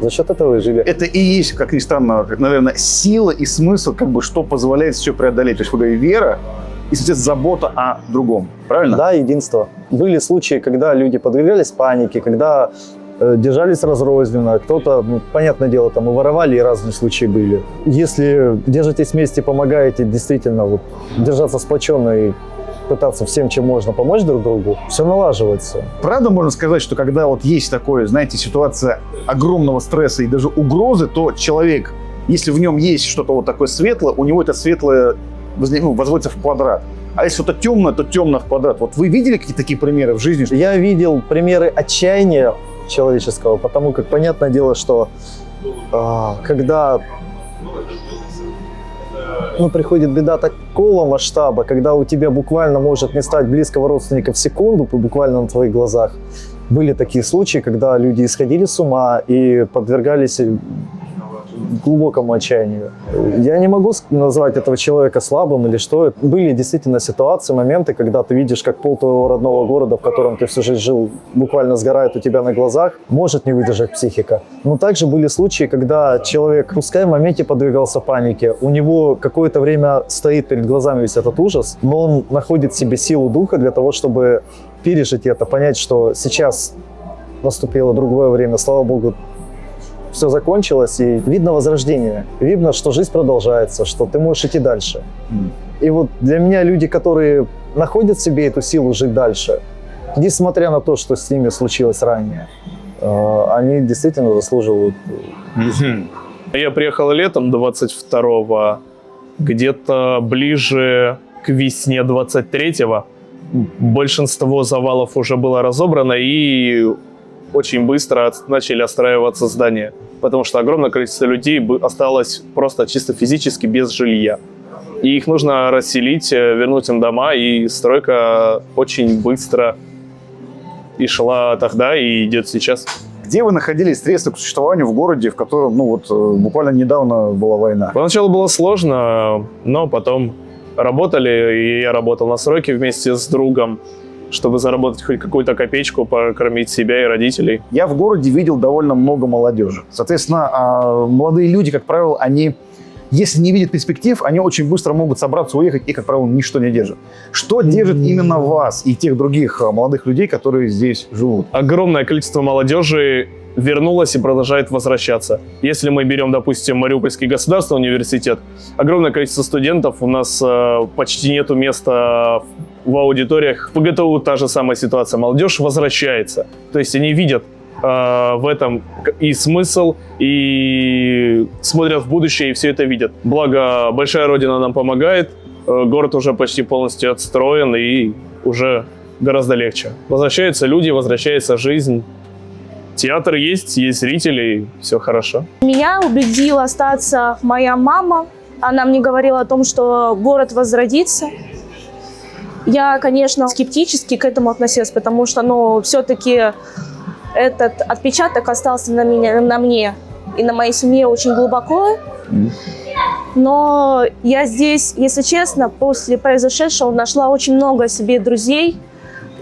За счет этого и жили. Это и есть, как ни странно, наверное, сила и смысл, как бы, что позволяет все преодолеть. То есть, вы говорите, вера и, соответственно, забота о другом. Правильно? Да, единство. Были случаи, когда люди подвергались панике, когда держались разрозненно. Кто-то, понятное дело, там и воровали, и разные случаи были. Если держитесь вместе, помогаете, действительно, вот, держаться сплоченно и пытаться всем, чем можно, помочь друг другу, все налаживается. Правда можно сказать, что когда вот есть такое, знаете, ситуация огромного стресса и даже угрозы, то человек, если в нем есть что-то вот такое светлое, у него это светлое возводится в квадрат. А если что-то темное, то темно в квадрат. Вот вы видели какие-то такие примеры в жизни? Я видел примеры отчаяния человеческого, потому как понятное дело, что когда приходит беда такого масштаба, когда у тебя буквально может не стать близкого родственника в секунду, буквально на твоих глазах. Были такие случаи, когда люди исходили с ума и подвергались глубокому отчаянию. Я не могу назвать этого человека слабым или что. Были действительно ситуации, моменты, когда ты видишь, как пол твоего родного города, в котором ты всю жизнь жил, буквально сгорает у тебя на глазах. Может не выдержать психика. Но также были случаи, когда человек, пускай в моменте подвергался панике, у него какое-то время стоит перед глазами весь этот ужас, но он находит в себе силу духа для того, чтобы пережить это, понять, что сейчас наступило другое время, слава Богу, все закончилось, и видно возрождение. Видно, что жизнь продолжается, что ты можешь идти дальше. И вот для меня люди, которые находят в себе эту силу жить дальше, несмотря на то, что с ними случилось ранее, они действительно заслуживают. Я приехал летом 22-го, где-то ближе к весне 23-го. Большинство завалов уже было разобрано, и очень быстро начали отстраиваться здания, потому что огромное количество людей осталось просто чисто физически без жилья. И их нужно расселить, вернуть им дома, и стройка очень быстро и шла тогда, и идет сейчас. Где вы находили средства к существованию в городе, в котором, буквально недавно была война? Поначалу было сложно, но потом работали, и я работал на стройке вместе с другом, чтобы заработать хоть какую-то копеечку, покормить себя и родителей. Я в городе видел довольно много молодежи. Соответственно, молодые люди, как правило, они, если не видят перспектив, они очень быстро могут собраться, уехать, и, как правило, ничто не держит. Что держит именно вас и тех других молодых людей, которые здесь живут? Огромное количество молодежи вернулось и продолжает возвращаться. Если мы берем, допустим, Мариупольский государственный университет, огромное количество студентов, у нас почти нету места в аудиториях. В ПГТУ та же самая ситуация. Молодежь возвращается. То есть они видят в этом и смысл, и смотрят в будущее, и все это видят. Благо, большая родина нам помогает. Город уже почти полностью отстроен, и уже гораздо легче. Возвращаются люди, возвращается жизнь. Театр есть зрители, и все хорошо. Меня убедила остаться моя мама. Она мне говорила о том, что город возродится. Я, конечно, скептически к этому относилась, потому что, все-таки этот отпечаток остался на мне и на моей семье очень глубоко. Но я здесь, если честно, после произошедшего нашла очень много себе друзей.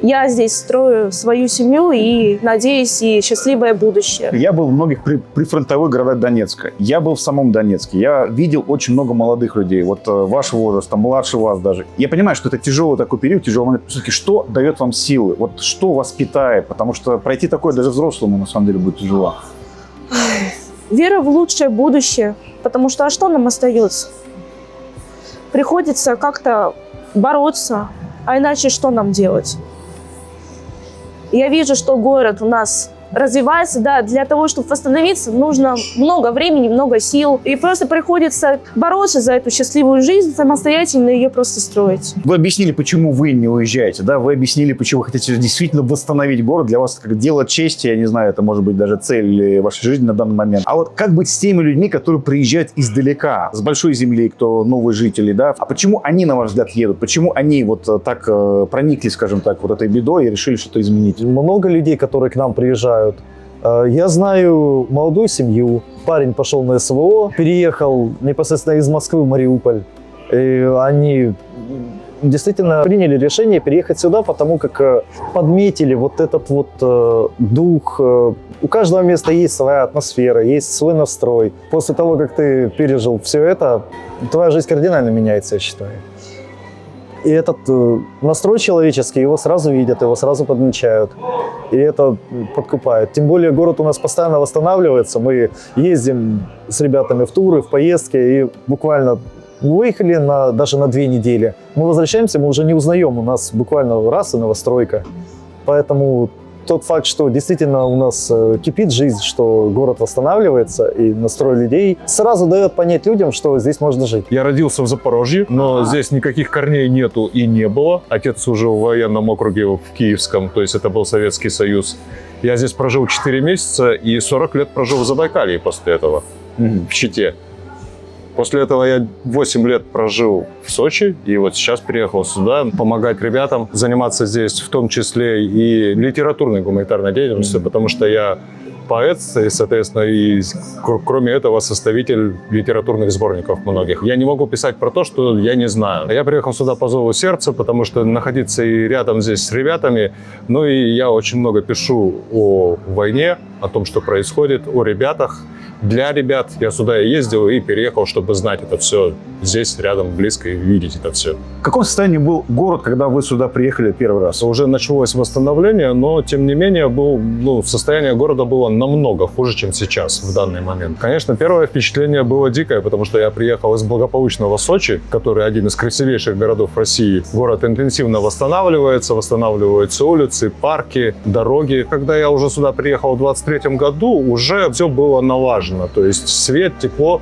Я здесь строю свою семью и, надеюсь, и счастливое будущее. Я был в многих прифронтовых городах Донецка. Я был в самом Донецке. Я видел очень много молодых людей. Вот вашего возраста, младше вас даже. Я понимаю, что это тяжелый такой период, тяжелый момент. Все-таки что дает вам силы? Вот что вас питает? Потому что пройти такое даже взрослому, на самом деле, будет тяжело. Вера в лучшее будущее. Потому что, а что нам остается? приходится как-то бороться, а иначе что нам делать? Я вижу, что город у нас развивается, да, для того, чтобы восстановиться, нужно много времени, много сил. И просто приходится бороться за эту счастливую жизнь, самостоятельно ее просто строить. Вы объяснили, почему вы не уезжаете, да? Вы объяснили, почему вы хотите действительно восстановить город. Для вас это как дело чести, я не знаю, это может быть даже цель вашей жизни на данный момент. А вот как быть с теми людьми, которые приезжают издалека, с большой земли, кто новые жители, да? А почему они, на ваш взгляд, едут? Почему они вот так прониклись, скажем так, вот этой бедой и решили что-то изменить? Много людей, которые к нам приезжают. Я знаю молодую семью. Парень пошел на СВО, переехал непосредственно из Москвы в Мариуполь. И они действительно приняли решение переехать сюда, потому как подметили вот этот вот дух. У каждого места есть своя атмосфера, есть свой настрой. После того, как ты пережил все это, твоя жизнь кардинально меняется, я считаю. И этот настрой человеческий, его сразу видят, его сразу подмечают. И это подкупает. Тем более город у нас постоянно восстанавливается. Мы ездим с ребятами в туры, в поездки. И буквально выехали даже на 2 недели. Мы возвращаемся, мы уже не узнаем. У нас буквально раз и новостройка. Поэтому тот факт, что действительно у нас кипит жизнь, что город восстанавливается и настрой людей, сразу дает понять людям, что здесь можно жить. Я родился в Запорожье, но здесь никаких корней нету и не было. Отец служил в военном округе в Киевском, то есть это был Советский Союз. Я здесь прожил 4 месяца и 40 лет прожил в Забайкалье после этого, в Чите. После этого я 8 лет прожил в Сочи, и вот сейчас приехал сюда помогать ребятам, заниматься здесь в том числе и литературной гуманитарной деятельностью, потому что я поэт, и, соответственно, и кроме этого составитель литературных сборников многих. Я не могу писать про то, что я не знаю. Я приехал сюда по зову сердца, потому что находиться и рядом здесь с ребятами, ну и я очень много пишу о войне, о том, что происходит, о ребятах. Для ребят я сюда и ездил, и переехал, чтобы знать это все здесь, рядом, близко, и видеть это все. В каком состоянии был город, когда вы сюда приехали первый раз? Уже началось восстановление, но, тем не менее, состояние города было намного хуже, чем сейчас, в данный момент. Конечно, первое впечатление было дикое, потому что я приехал из благополучного Сочи, который один из красивейших городов России. Город интенсивно восстанавливается, восстанавливаются улицы, парки, дороги. Когда я уже сюда приехал в 23-м году, уже все было налажено. То есть свет, тепло,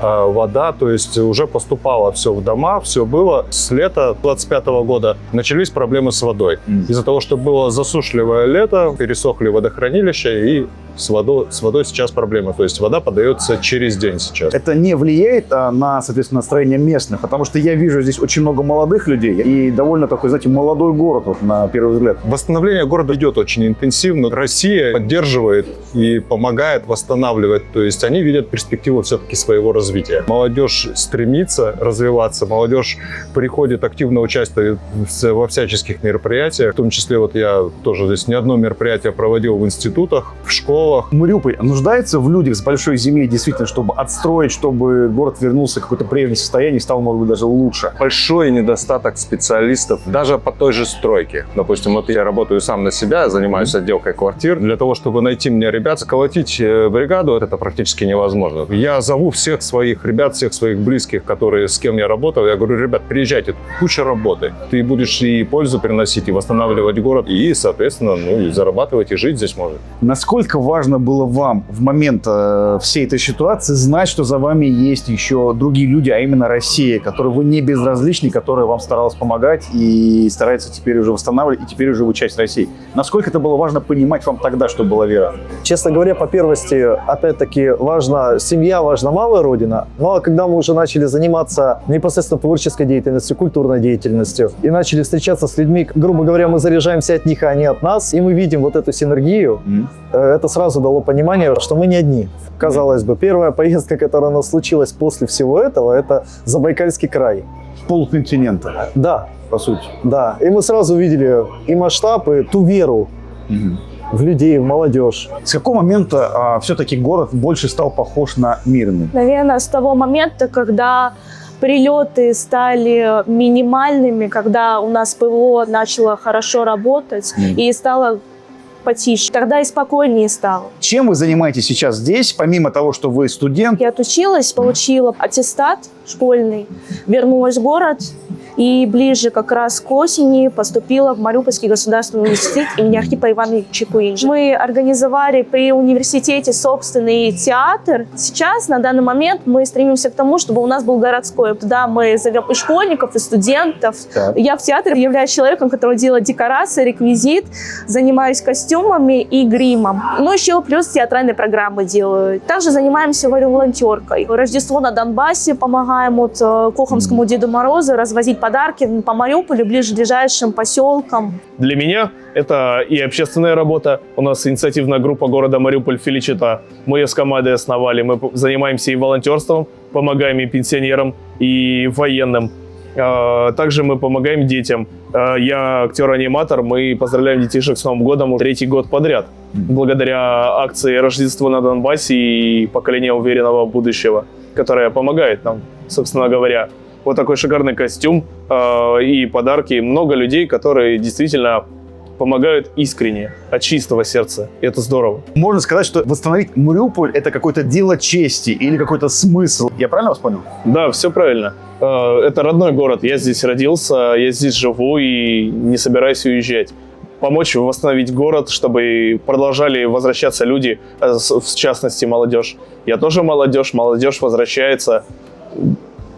вода, то есть уже поступало все в дома, все было. С лета 25-го года начались проблемы с водой. Из-за того, что было засушливое лето, пересохли водохранилища, и с водой сейчас проблема. То есть вода подается через день сейчас. Это не влияет на, соответственно, настроение местных? Потому что я вижу здесь очень много молодых людей и довольно такой, знаете, молодой город, вот, на первый взгляд. Восстановление города идет очень интенсивно. Россия поддерживает и помогает восстанавливать. То есть они видят перспективу все-таки своего развития. Молодежь стремится развиваться, молодежь приходит, активно участвует во всяческих мероприятиях. В том числе вот я тоже здесь не одно мероприятие проводил в институтах, в школах. Мариуполь нуждается в людях с большой земли, действительно, чтобы отстроить, чтобы город вернулся в какое-то прежнее состояние и стал, может быть, даже лучше? Большой недостаток специалистов даже по той же стройке. Допустим, вот я работаю сам на себя, занимаюсь отделкой квартир. Для того, чтобы найти мне ребят, заколотить бригаду, это практически невозможно. Я зову всех своих ребят, всех своих близких, с кем я работал. Я говорю: ребят, приезжайте, куча работы. Ты будешь и пользу приносить, и восстанавливать город, и, соответственно, и зарабатывать, и жить здесь можно. Насколько важно было вам в момент всей этой ситуации знать, что за вами есть еще другие люди, а именно Россия, которой вы не безразличны, которая вам старалась помогать и старается теперь уже восстанавливать, и теперь уже вы часть России? Насколько это было важно понимать вам тогда, что была вера? Честно говоря, по первости, опять-таки, важна семья, важна малая родина. Ну а когда мы уже начали заниматься непосредственно творческой деятельностью, культурной деятельностью, и начали встречаться с людьми, грубо говоря, мы заряжаемся от них, а они от нас, и мы видим вот эту синергию, это сразу дало понимание, что мы не одни. Казалось бы, первая поездка, которая у нас случилась после всего этого, это Забайкальский край. Полконтинента. Да. По сути. Да. И мы сразу увидели и масштаб, и ту веру в людей, в молодежь. С какого момента все-таки город больше стал похож на мирный? Наверное, с того момента, когда прилеты стали минимальными, когда у нас ПВО начало хорошо работать и стало потише. Тогда и спокойнее стало. Чем вы занимаетесь сейчас здесь, помимо того, что вы студент? Я отучилась, получила аттестат, школьный. Вернулась в город и ближе как раз к осени поступила в Мариупольский государственный университет имени Архипа Ивановича Куинджи. Мы организовали при университете собственный театр. Сейчас, на данный момент, мы стремимся к тому, чтобы у нас был городской. Туда мы зовем и школьников, и студентов. Так. Я в театре являюсь человеком, который делает декорации, реквизит, занимаюсь костюмами и гримом. Ну, еще плюс театральные программы делаю. Также занимаемся волонтеркой. Рождество на Донбассе помогаем Кохомскому Деду Морозу развозить подарки по Мариуполю, ближайшим поселкам. Для меня это и общественная работа. У нас инициативная группа города Мариуполь «Феличита». Мы ее с командой основали. Мы занимаемся и волонтерством, помогаем и пенсионерам, и военным. Также мы помогаем детям. Я актер-аниматор. Мы поздравляем детишек с Новым годом уже 3-й год подряд. Благодаря акции «Рождество на Донбассе» и «Поколение уверенного будущего», которая помогает нам, собственно говоря. Вот такой шикарный костюм и подарки. Много людей, которые действительно помогают искренне, от чистого сердца. И это здорово. Можно сказать, что восстановить Мариуполь – это какое-то дело чести или какой-то смысл. Я правильно вас понял? Да, все правильно. Это родной город. Я здесь родился, я здесь живу и не собираюсь уезжать. Помочь восстановить город, чтобы продолжали возвращаться люди, в частности, молодежь. Я тоже молодежь возвращается.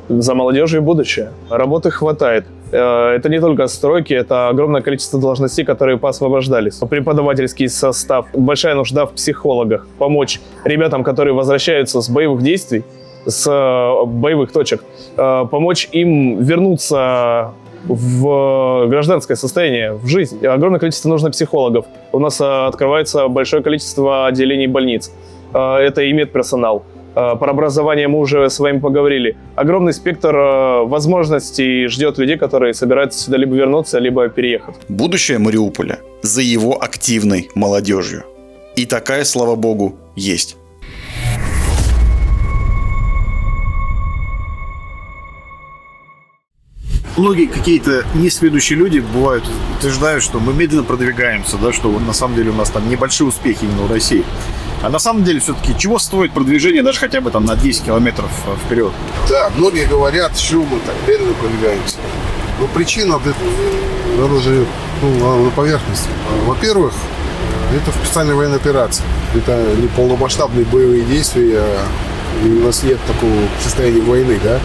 За молодежью и будущее. Работы хватает. Это не только стройки, это огромное количество должностей, которые поосвобождались. Преподавательский состав, большая нужда в психологах. Помочь ребятам, которые возвращаются с боевых действий, с боевых точек, помочь им вернуться в гражданское состояние, в жизнь. Огромное количество нужно психологов. У нас открывается большое количество отделений больниц. Это и медперсонал. Про образование мы уже с вами поговорили. Огромный спектр возможностей ждет людей, которые собираются сюда либо вернуться, либо переехать. Будущее Мариуполя за его активной молодежью. И такая, слава богу, есть. Многие какие-то несведущие люди бывают утверждают, что мы медленно продвигаемся, да, что на самом деле у нас там небольшие успехи именно в России. А на самом деле все-таки чего стоит продвижение даже хотя бы там на 10 километров вперед? Да, многие говорят, что мы так медленно продвигаемся. Но причина она же на поверхности. Во-первых, это специальная военная операция. Это не полномасштабные боевые действия, и у нас нет такого состояния войны, да?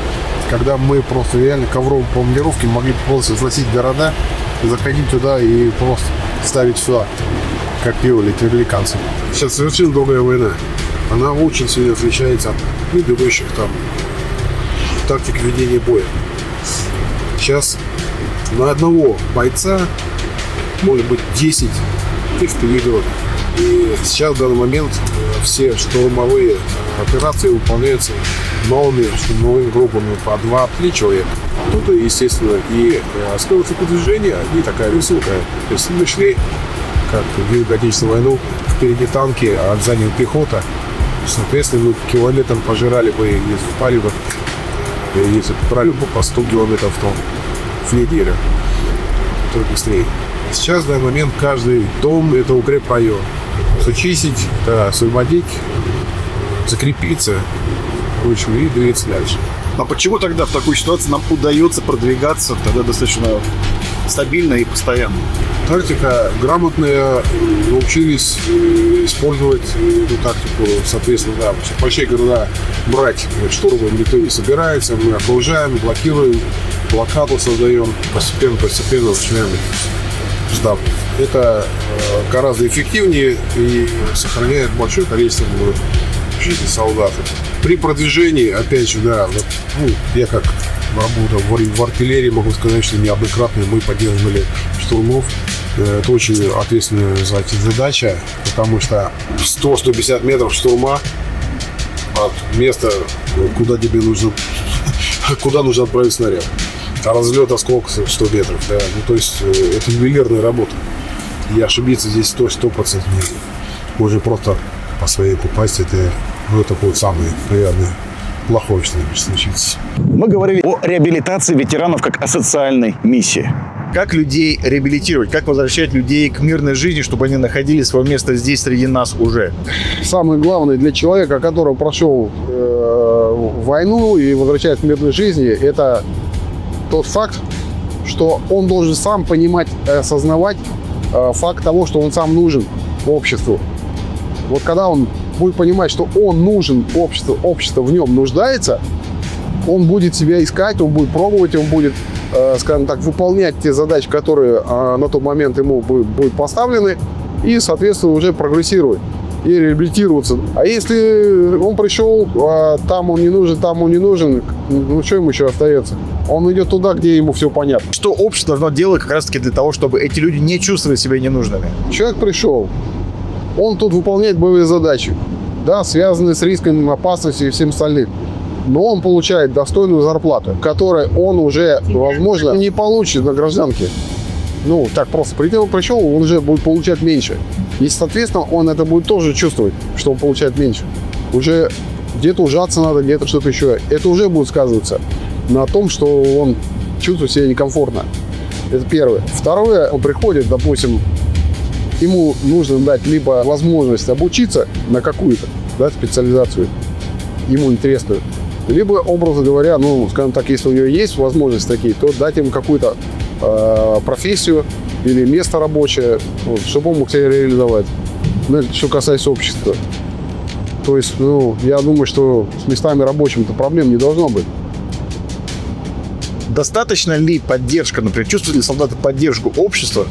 Когда мы просто реально ковровой бомбардировки могли полностью сносить города, заходить туда и просто ставить сюда, как делали американцы. Сейчас совершенно другая война. Она очень сильно отличается от предыдущих там тактик ведения боя. Сейчас на одного бойца может быть 10 вперед. И сейчас в данный момент все штурмовые операции выполняются малыми штурмовыми группами по 2-3 человека. Тут, естественно, и скорость передвижения не такая высокая. То есть мы шли, как в Великую Отечественную войну, впереди танки, а сзади пехота. Соответственно, мы километром пожирали бы, если спали бы, если брали бы по 100 километров в неделю, то быстрее. Сейчас, в данный момент, каждый дом – это укрепрайон. Зачистить, освободить, закрепиться, и двигаться дальше. А почему тогда в такой ситуации нам удается продвигаться тогда достаточно стабильно и постоянно? Тактика грамотная, научились использовать эту тактику, соответственно, да, большие города брать штурмом никто не собирается, мы окружаем, блокируем, блокаду создаем, постепенно начинаем штаб. Это гораздо эффективнее и сохраняет большое количество жизни солдат. При продвижении, опять же, да, вот, я как работал в артиллерии, могу сказать, что неоднократно мы поддерживали штурмов. Это очень ответственная задача, потому что 100-150 метров штурма от места, куда тебе нужно, куда нужно отправить снаряд. А разлет осколка 100 метров. Да. Ну, то есть это ювелирная работа. И ошибиться здесь 100% не можно просто по своей попасть. Это такое самое приятное, плохое, что случится. Мы говорили о реабилитации ветеранов как о социальной миссии. Как людей реабилитировать, как возвращать людей к мирной жизни, чтобы они находили свое место здесь среди нас уже? Самое главное для человека, который прошел в войну и возвращается к мирной жизни, это тот факт, что он должен сам понимать, осознавать факт того, что он сам нужен обществу. Вот когда он будет понимать, что он нужен обществу, общество в нем нуждается, он будет себя искать, он будет пробовать, он будет, скажем так, выполнять те задачи, которые на тот момент ему будут поставлены, и, соответственно, уже прогрессировать и реабилитироваться. А если он пришел, там он не нужен, ну что ему еще остается? Он идет туда, где ему все понятно. Что общество должно делать как раз-таки для того, чтобы эти люди не чувствовали себя ненужными? Человек пришел, он тут выполняет боевые задачи, да, связанные с риском, опасностью и всем остальным. Но он получает достойную зарплату, которую он уже, возможно, не получит на гражданке. Ну, так просто пришел, он уже будет получать меньше. И, соответственно, он это будет тоже чувствовать, что он получает меньше. Уже где-то ужаться надо, где-то что-то еще. Это уже будет сказываться на том, что он чувствует себя некомфортно. Это первое. Второе, он приходит, допустим, ему нужно дать либо возможность обучиться на какую-то, да, специализацию, ему интересную, либо, образно говоря, ну, скажем так, если у него есть возможности такие, то дать ему какую-то профессию или место рабочее, вот, чтобы он мог себя реализовать. Ну, что касается общества. То есть, ну, я думаю, что с местами рабочими-то проблем не должно быть. Достаточно ли поддержка, например, чувствуют ли солдаты поддержку общества,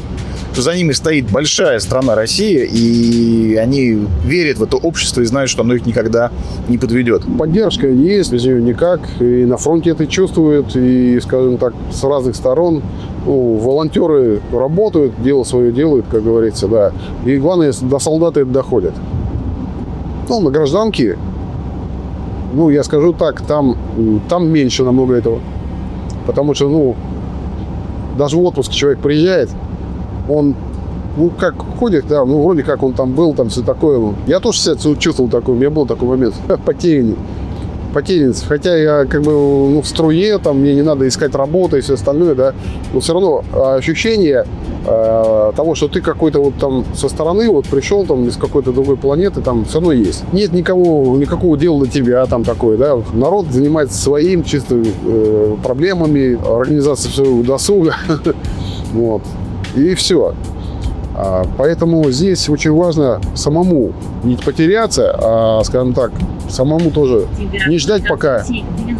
что за ними стоит большая страна Россия, и они верят в это общество и знают, что оно их никогда не подведет? Поддержка есть, без нее никак. И на фронте это чувствуют, и, скажем так, с разных сторон. Ну, волонтеры работают, дело свое делают, как говорится, да. И главное, до солдата это доходит. Ну, на гражданке, ну, я скажу так, там меньше намного этого. Потому что, ну, даже в отпуск человек приезжает, он, ну, как ходит, да, ну, вроде как он там был, там все такое. Я тоже себя чувствовал такой, у меня был такой момент, потерянец. Хотя я как бы, ну, в струе, там, мне не надо искать работу и все остальное, да, но все равно ощущение того, что ты какой-то вот там со стороны вот пришел там из какой-то другой планеты, там все равно есть. Нет никакого дела до тебя там такое, да. Народ занимается своим чисто проблемами, организацией своего досуга, вот, и все. Поэтому здесь очень важно самому не потеряться, а, скажем так, самому тоже не ждать, пока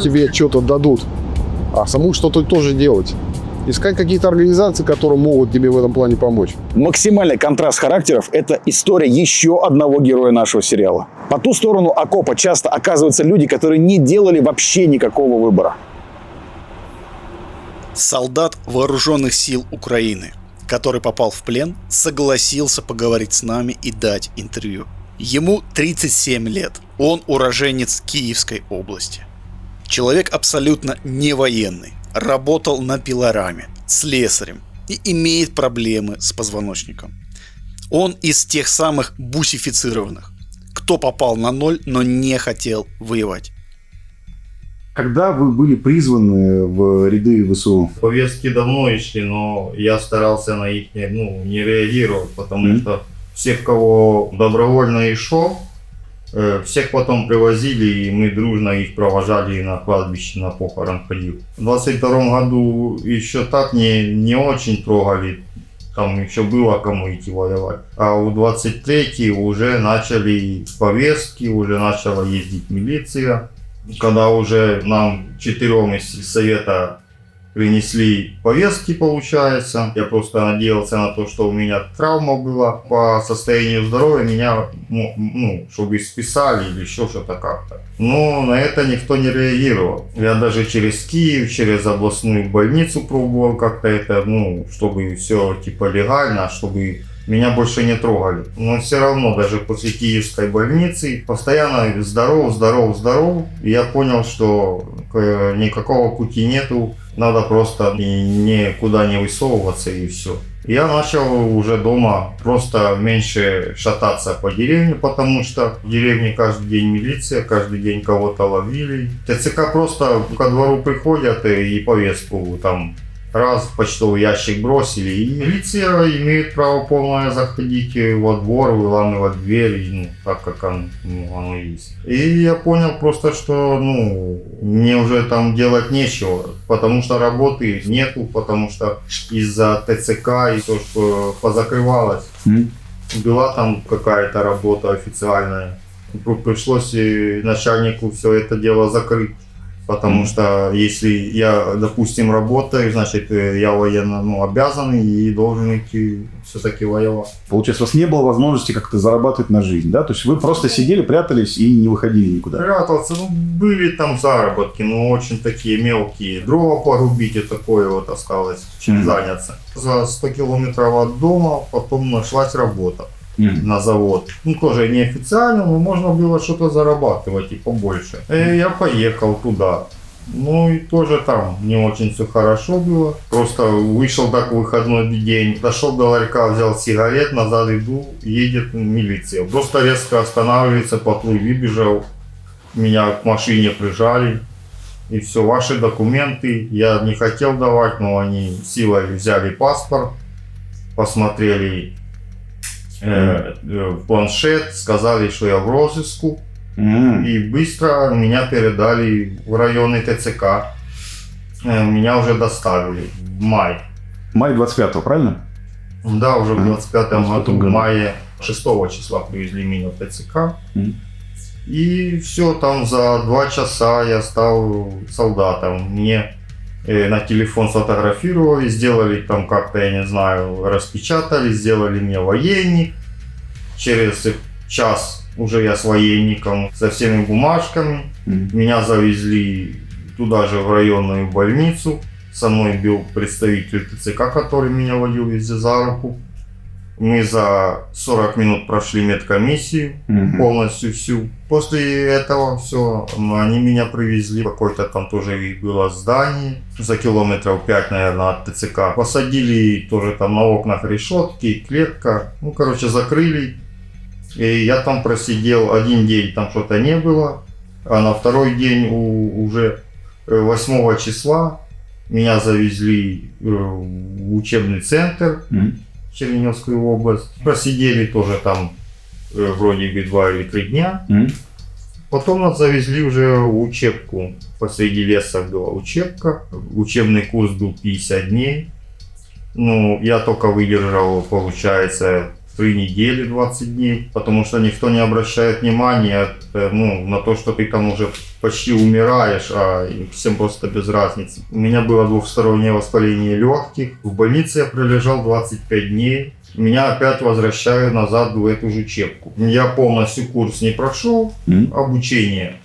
тебе что-то дадут, а самому что-то тоже делать. Искать какие-то организации, которые могут тебе в этом плане помочь. Максимальный контраст характеров – это история еще одного героя нашего сериала. По ту сторону окопа часто оказываются люди, которые не делали вообще никакого выбора. Солдат вооруженных сил Украины, который попал в плен, согласился поговорить с нами и дать интервью. Ему 37 лет. Он уроженец Киевской области. Человек абсолютно не военный. Работал на пилораме, слесарем и имеет проблемы с позвоночником. Он из тех самых бусифицированных, кто попал на ноль, но не хотел воевать. Когда вы были призваны в ряды ВСУ? Повестки давно шли, но я старался на них не реагировать, потому что всех, кого добровольно и шел, всех потом привозили, и мы дружно их провожали на кладбище, на похорон ходил. В 22 году еще так не очень трогали, там еще было кому идти воевать. А у 23 уже начали повестки, уже начала ездить милиция. Когда уже нам 4 из сельсовета принесли повестки, получается. Я просто надеялся на то, что у меня травма была по состоянию здоровья, меня, чтобы списали или еще что-то как-то. Но на это никто не реагировал. Я даже через Киев, через областную больницу пробовал как-то это, чтобы все типа легально, чтобы меня больше не трогали. Но все равно, даже после Киевской больницы, постоянно здоров. И я понял, что никакого пути нету. Надо просто никуда не высовываться и все. Я начал уже дома просто меньше шататься по деревне, потому что в деревне каждый день милиция, каждый день кого-то ловили. ТЦК просто ко двору приходят и повестку там раз в почтовый ящик бросили. И милиция имеет право полное заходить во двор, выламывать дверь, ну, так как оно есть. И я понял просто, что мне уже там делать нечего, потому что работы нету, потому что из-за ТЦК и то, что позакрывалось. Была там какая-то работа официальная. Пришлось начальнику все это дело закрыть. Потому что если я, допустим, работаю, значит, я военно обязан и должен идти все-таки воевать. Получается, у вас не было возможности как-то зарабатывать на жизнь, да? То есть вы просто сидели, прятались и не выходили никуда? Прятался, были там заработки, но очень такие мелкие. Дрова порубить и такое вот осталось, чем заняться. За 100 километров от дома потом нашлась работа. На завод. Тоже неофициально, но можно было что-то зарабатывать и побольше. И я поехал туда. И тоже там не очень все хорошо было. Просто вышел так в выходной день, дошел до ларька, взял сигарет, назад иду, едет милиция. Просто резко останавливается, патруль выбежал, меня к машине прижали. И все, ваши документы я не хотел давать, но они силой взяли паспорт, посмотрели в планшет, сказали, что я в розыску, и быстро меня передали в районный ТЦК. Меня уже доставили в мае. Май 25-го, правильно? Да, уже в 25-м году, в мае 6 числа привезли меня в ТЦК. И все, там за 2 часа я стал солдатом. Мне на телефон сфотографировали, сделали там как-то, я не знаю, распечатали, сделали мне военник. Через час уже я с военником, со всеми бумажками. Меня завезли туда же в районную больницу. Со мной был представитель ТЦК, который меня водил везде за руку. Мы за 40 минут прошли медкомиссию, полностью всю. После этого все, они меня привезли, какое-то там тоже было здание, за километров 5, наверное, от ТЦК. Посадили тоже там на окнах решетки, клетка, закрыли. И я там просидел 1 день, там что-то не было. А на 2-й день, уже 8 числа, меня завезли в учебный центр. Чернигівськую область. Просидели тоже там вроде бы 2 или 3 дня. Потом нас завезли уже в учебку. Посреди леса была учебка. Учебный курс был 50 дней. Я только выдержал, получается, 3 недели, 20 дней. Потому что никто не обращает внимания на то, что ты там уже почти умираешь, а всем просто без разницы. У меня было 2-стороннее воспаление легких. В больнице я пролежал 25 дней. Меня опять возвращают назад в эту же учебку. Я полностью курс не прошел, обучение.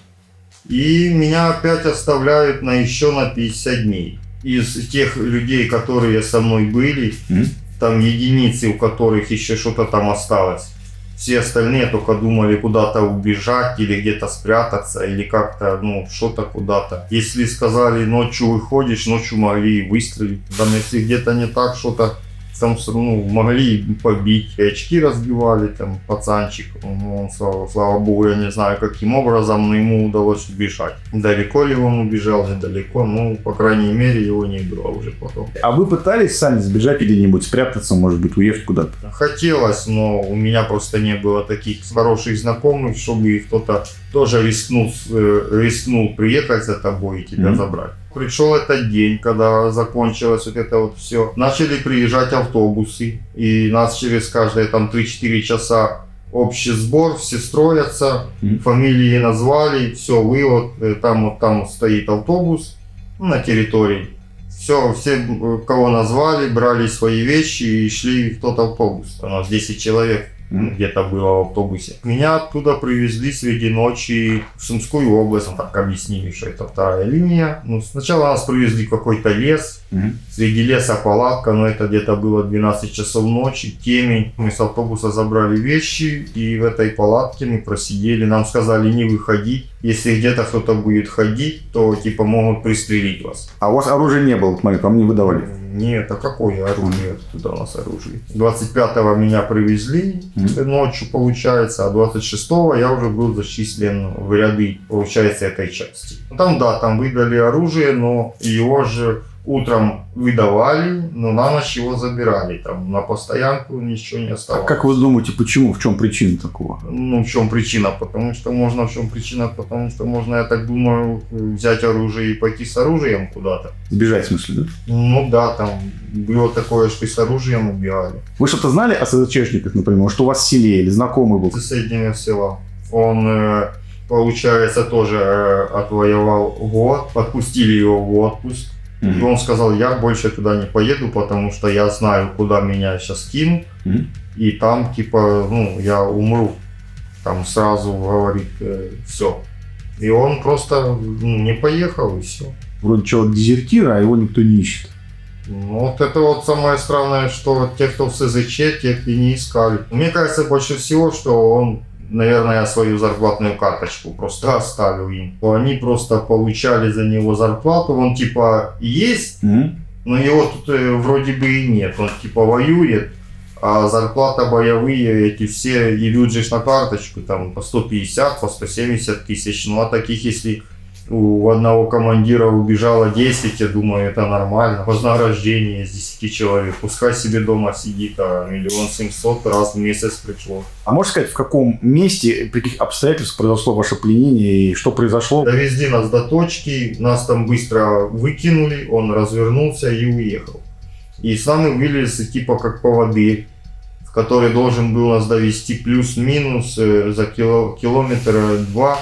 И меня опять оставляют еще на 50 дней. Из тех людей, которые со мной были, там единицы, у которых еще что-то там осталось. Все остальные только думали куда-то убежать или где-то спрятаться, или как-то, что-то куда-то. Если сказали, ночью выходишь, ночью могли выстрелить. Там, если где-то не так, что-то там, могли побить. И очки разбивали, там, пацанчик. Он, слава богу, я не знаю, каким образом, но ему удалось убежать. Далеко ли он убежал, недалеко, по крайней мере, его не было уже потом. А вы пытались сами сбежать где-нибудь, спрятаться, может быть, уехать куда-то? Хотелось, но у меня просто не было таких хороших знакомых, чтобы кто-то тоже рискнул приехать за тобой и тебя забрать. Пришел этот день, когда закончилось вот это вот все. Начали приезжать автобусы, и нас через каждые там 3-4 часа общий сбор, все строятся, фамилии назвали, все, вы вот там стоит автобус на территории. Все, кого назвали, брали свои вещи и шли в тот автобус. У нас 10 человек где-то было в автобусе. Меня оттуда привезли среди ночи в Сумскую область. Так объяснили, что это 2-я линия. Сначала нас привезли в какой-то лес. Среди леса палатка, но это где-то было 12 часов ночи, темень. Мы с автобуса забрали вещи, и в этой палатке мы просидели. Нам сказали не выходить. Если где-то кто-то будет ходить, то типа могут пристрелить вас. А у вас оружия не было в этот момент, вам не выдавали? Нет, а какое оружие? Туда у нас оружие. 25-го меня привезли ночью, получается, а 26-го я уже был зачислен в ряды, получается, этой части. Там выдали оружие, но его же утром выдавали, но на ночь его забирали. Там на постоянку ничего не А оставалось. как вы думаете, почему? В чем причина такого? Ну, в чем причина? Потому что можно, я так думаю, взять оружие и пойти с оружием куда-то. Сбежать, в смысле, да? Ну да, там было такое, что и с оружием убивали. Вы что-то знали о СЗЧшниках, например? Что у вас в селе или знакомый был? С соседнего села. Он, получается, тоже отвоевал год, отпустили его в отпуск. И он сказал, я больше туда не поеду, потому что я знаю, куда меня сейчас кинут. И там, типа, ну, я умру. Там сразу говорит, все. И он просто не поехал, и все. Вроде человек дезертир, а его никто не ищет. Ну, вот это вот самое странное, что те, кто в СЗЧ, тех и не искали. Мне кажется, больше всего, что он, наверное, свою зарплатную карточку просто оставил им. Они просто получали за него зарплату, он типа есть, но его тут вроде бы и нет. Он типа воюет, а зарплата боевые эти все идут же на карточку, там по 150, по 170 тысяч. Ну а таких, если у одного командира убежало 10, я думаю, это нормально. Вознаграждение из 10 человек. Пускай себе дома сидит, а 1 700 000 раз в месяц пришло. А можешь сказать, в каком месте, при каких обстоятельствах произошло ваше пленение и что произошло? Довезли нас до точки, нас там быстро выкинули, он развернулся и уехал. И с нами вылез типа как поводырь, который должен был нас довести плюс-минус за километр 2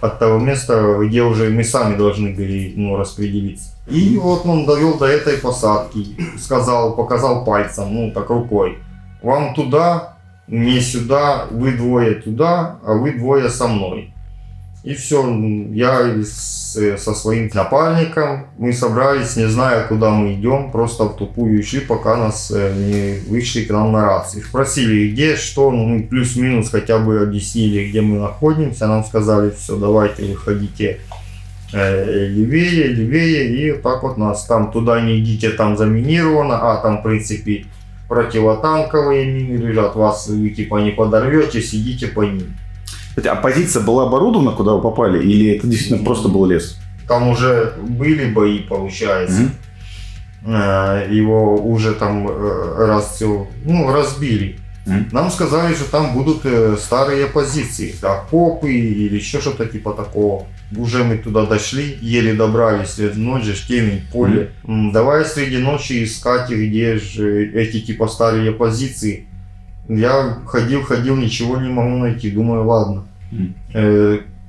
от того места, где уже мы сами должны были распределиться. И вот он довел до этой посадки, показал пальцем, так рукой. Вам туда, мне сюда, вы двое туда, а вы двое со мной. И все, я со своим напарником, мы собрались, не зная, куда мы идем, просто в тупую шли, пока нас не вышли к нам на рации. Спросили, где, что, мы плюс-минус хотя бы объяснили, где мы находимся. Нам сказали, все, давайте выходите левее, и так вот нас там туда не идите, там заминировано, а там в принципе противотанковые мины лежат, вас вы типа не подорвете, сидите по ним. А позиция была оборудована, куда вы попали, или это действительно просто был лес? Там уже были бои, получается. Его уже там разбили. Нам сказали, что там будут старые позиции, окопы или еще что-то типа такого. Уже мы туда дошли, еле добрались, ночь же, темень, поле. Давай среди ночи искать, где же эти типа старые позиции. Я ходил, ничего не могу найти. Думаю, ладно.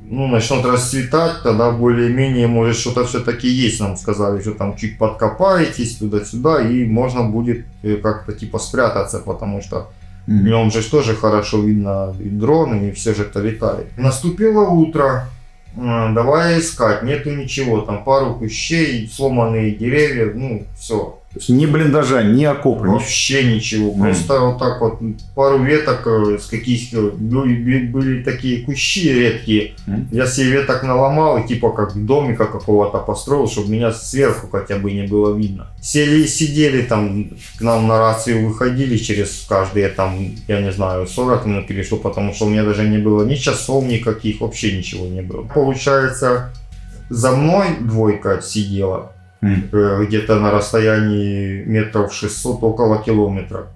Начнет расцветать, тогда более-менее, может, что-то все-таки есть. Нам сказали, что там чуть подкопаетесь туда-сюда, и можно будет как-то типа спрятаться, потому что днем же тоже хорошо видно и дроны, и все же это летает. Наступило утро. Давай искать, нету ничего, там пару кущей, сломанные деревья, все. То есть ни блиндажа, ни окопа, вообще ничего, просто вот так вот пару веток с каких-то, были такие кущи редкие, я себе веток наломал и типа как домика какого-то построил, чтобы меня сверху хотя бы не было видно. Сели и сидели там, к нам на рацию выходили через каждые там, я не знаю, 40 минут или что, потому что у меня даже не было ни часов никаких, вообще ничего не было. Получается, за мной двойка сидела. Где-то на расстоянии метров 600, около километра.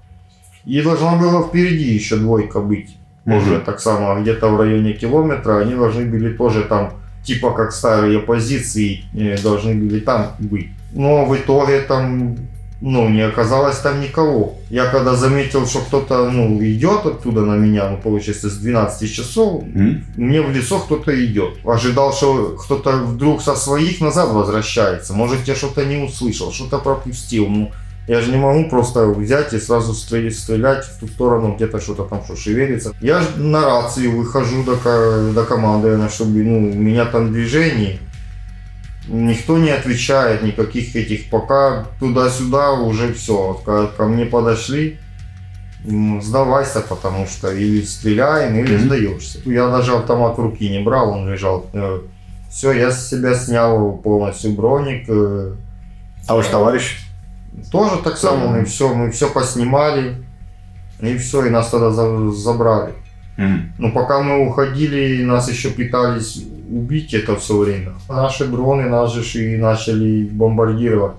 И должна была впереди еще двойка быть. Уже так само, где-то в районе километра они должны были тоже там, типа как старые позиции, должны были там быть. Но в итоге там, не оказалось там никого. Я когда заметил, что кто-то, идет оттуда на меня, получается, с 12 часов, мне в лицо кто-то идет. Ожидал, что кто-то вдруг со своих назад возвращается. Может, я что-то не услышал, что-то пропустил. Я же не могу просто взять и сразу стрелять в ту сторону, где-то что-то там шевелится. Я на рацию выхожу до команды, чтобы, у меня там движение. Никто не отвечает, никаких этих, пока туда-сюда уже все. Ко мне подошли, сдавайся, потому что или стреляем, или сдаешься. Я даже автомат в руки не брал, он лежал. Все, я с себя снял полностью броник. А ваш товарищ? Тоже так само, мы все поснимали, и все, и нас тогда забрали. Но пока мы уходили, нас еще пытались убить это все время. Наши дроны нас же и начали бомбардировать.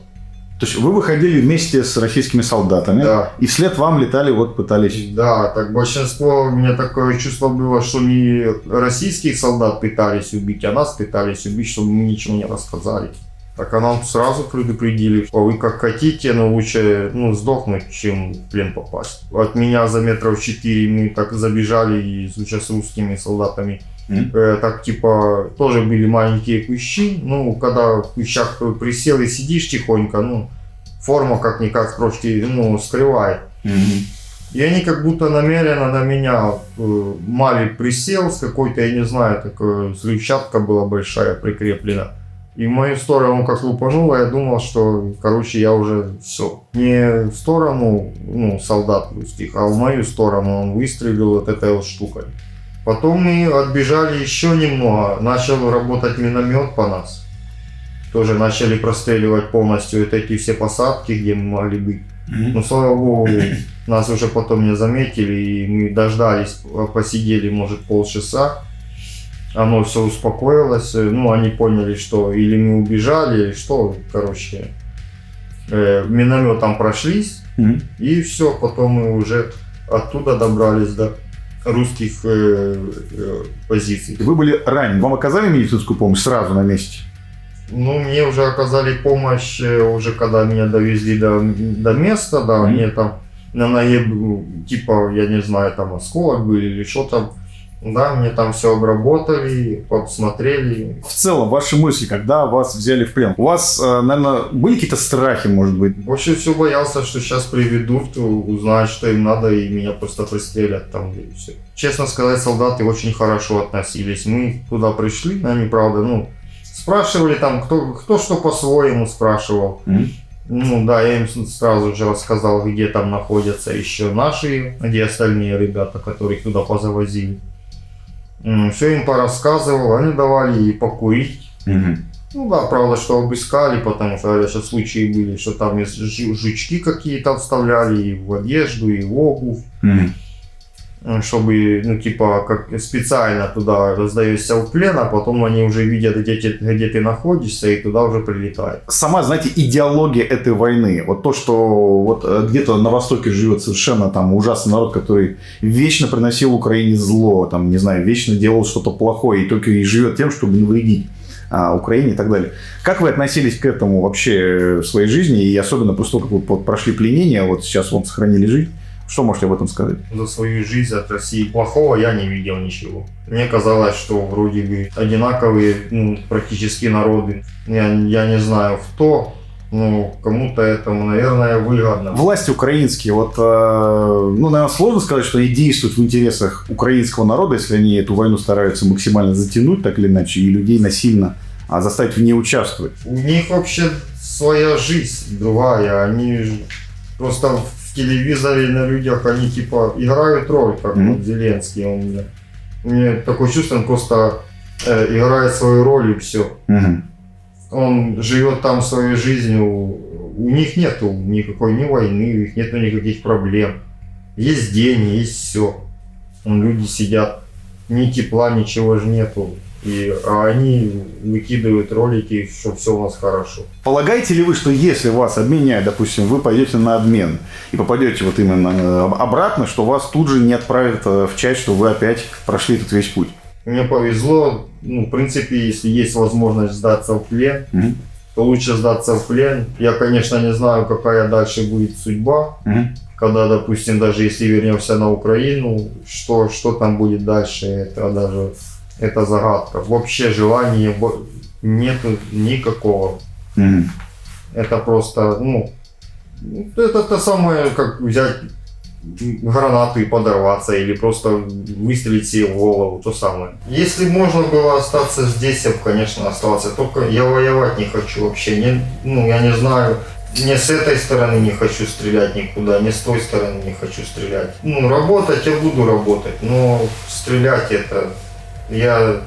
То есть вы выходили вместе с российскими солдатами, Да. и вслед вам летали, вот пытались... Да, так большинство, у меня такое чувство было, что не российских солдат пытались убить, а нас пытались убить, чтобы мы ничего не рассказали. Так а нам сразу предупредили, что вы как хотите, но лучше сдохнуть, чем в плен попасть. От меня за метров 4 мы так забежали и с русскими солдатами. Так типа тоже были маленькие кущи. Когда в кущах присел и сидишь тихонько, форма как-никак трошки скрывает. И они как будто намеренно на меня Мали присел с какой-то, я не знаю, такая взрывчатка была большая прикреплена. И в мою сторону как лупануло, я думал, что, я уже все. Не в сторону солдат русских, а в мою сторону он выстрелил вот этой вот штукой. Потом мы отбежали еще немного, начал работать миномет по нас. Тоже начали простреливать полностью вот эти все посадки, где мы могли быть. Но, слава богу, нас уже потом не заметили, и мы дождались, посидели, может, полчаса. Оно все успокоилось, они поняли, что или мы убежали, или что, минометом прошлись, и все, потом мы уже оттуда добрались до русских позиций. Вы были ранены, вам оказали медицинскую помощь сразу на месте? Мне уже оказали помощь, уже когда меня довезли до места, да, мне там на ноге, типа, я не знаю, там осколок был или что там. Да, мне там все обработали, посмотрели. В целом, ваши мысли, когда вас взяли в плен, у вас, наверное, были какие-то страхи, может быть? Больше всего боялся, что сейчас приведут, узнают, что им надо, и меня просто пристрелят там, и все. Честно сказать, солдаты очень хорошо относились. Мы туда пришли, они, правда, спрашивали там, кто что по-своему спрашивал. Да, я им сразу же рассказал, где там находятся еще наши, где остальные ребята, которых туда позавозили. Все им порассказывал, они давали и покурить. Да, правда, что обыскали, потому что сейчас случаи были, что там и жучки какие-то вставляли и в одежду, и в обувь. Чтобы, как специально туда раздаешься в плен, а потом они уже видят, где ты находишься, и туда уже прилетают. Сама, знаете, идеология этой войны, вот то, что где-то на Востоке живет совершенно там ужасный народ, который вечно приносил Украине зло, там, не знаю, вечно делал что-то плохое, и только и живет тем, чтобы не вредить Украине и так далее. Как вы относились к этому вообще в своей жизни, и особенно после того, как вы прошли пленение, вот сейчас вам сохранили жизнь? Что можете об этом сказать? За свою жизнь от России плохого я не видел ничего. Мне казалось, что вроде бы одинаковые практически народы. Я не знаю кто, но кому-то это, наверное, выгодно. Власти украинские, наверное, сложно сказать, что они действуют в интересах украинского народа, если они эту войну стараются максимально затянуть, так или иначе, и людей насильно заставить в ней участвовать. У них вообще своя жизнь другая. Они просто в телевизоре на людях, они типа играют роль, как вот Зеленский. Мне такое чувство, он просто играет свою роль и все. Он живет там своей жизнью, у них нету никакой ни войны, у них нету никаких проблем. Есть день, есть все. Люди сидят, ни тепла, ничего же нету. А они выкидывают ролики, что все у нас хорошо. Полагаете ли вы, что если вас обменяют, допустим, вы пойдете на обмен и попадете вот именно обратно, что вас тут же не отправят в часть, что вы опять прошли этот весь путь? Мне повезло, в принципе, если есть возможность сдаться в плен, то лучше сдаться в плен. Я, конечно, не знаю, какая дальше будет судьба, когда, допустим, даже если вернемся на Украину, что там будет дальше, это загадка. Вообще желания нету никакого. Это просто, это то самое, как взять гранату и подорваться, или просто выстрелить себе в голову, то самое. Если можно было остаться здесь, я бы, конечно, остался. Только я воевать не хочу вообще. Я не знаю, ни с этой стороны не хочу стрелять никуда, ни с той стороны не хочу стрелять. Работать я буду работать, но стрелять это... Я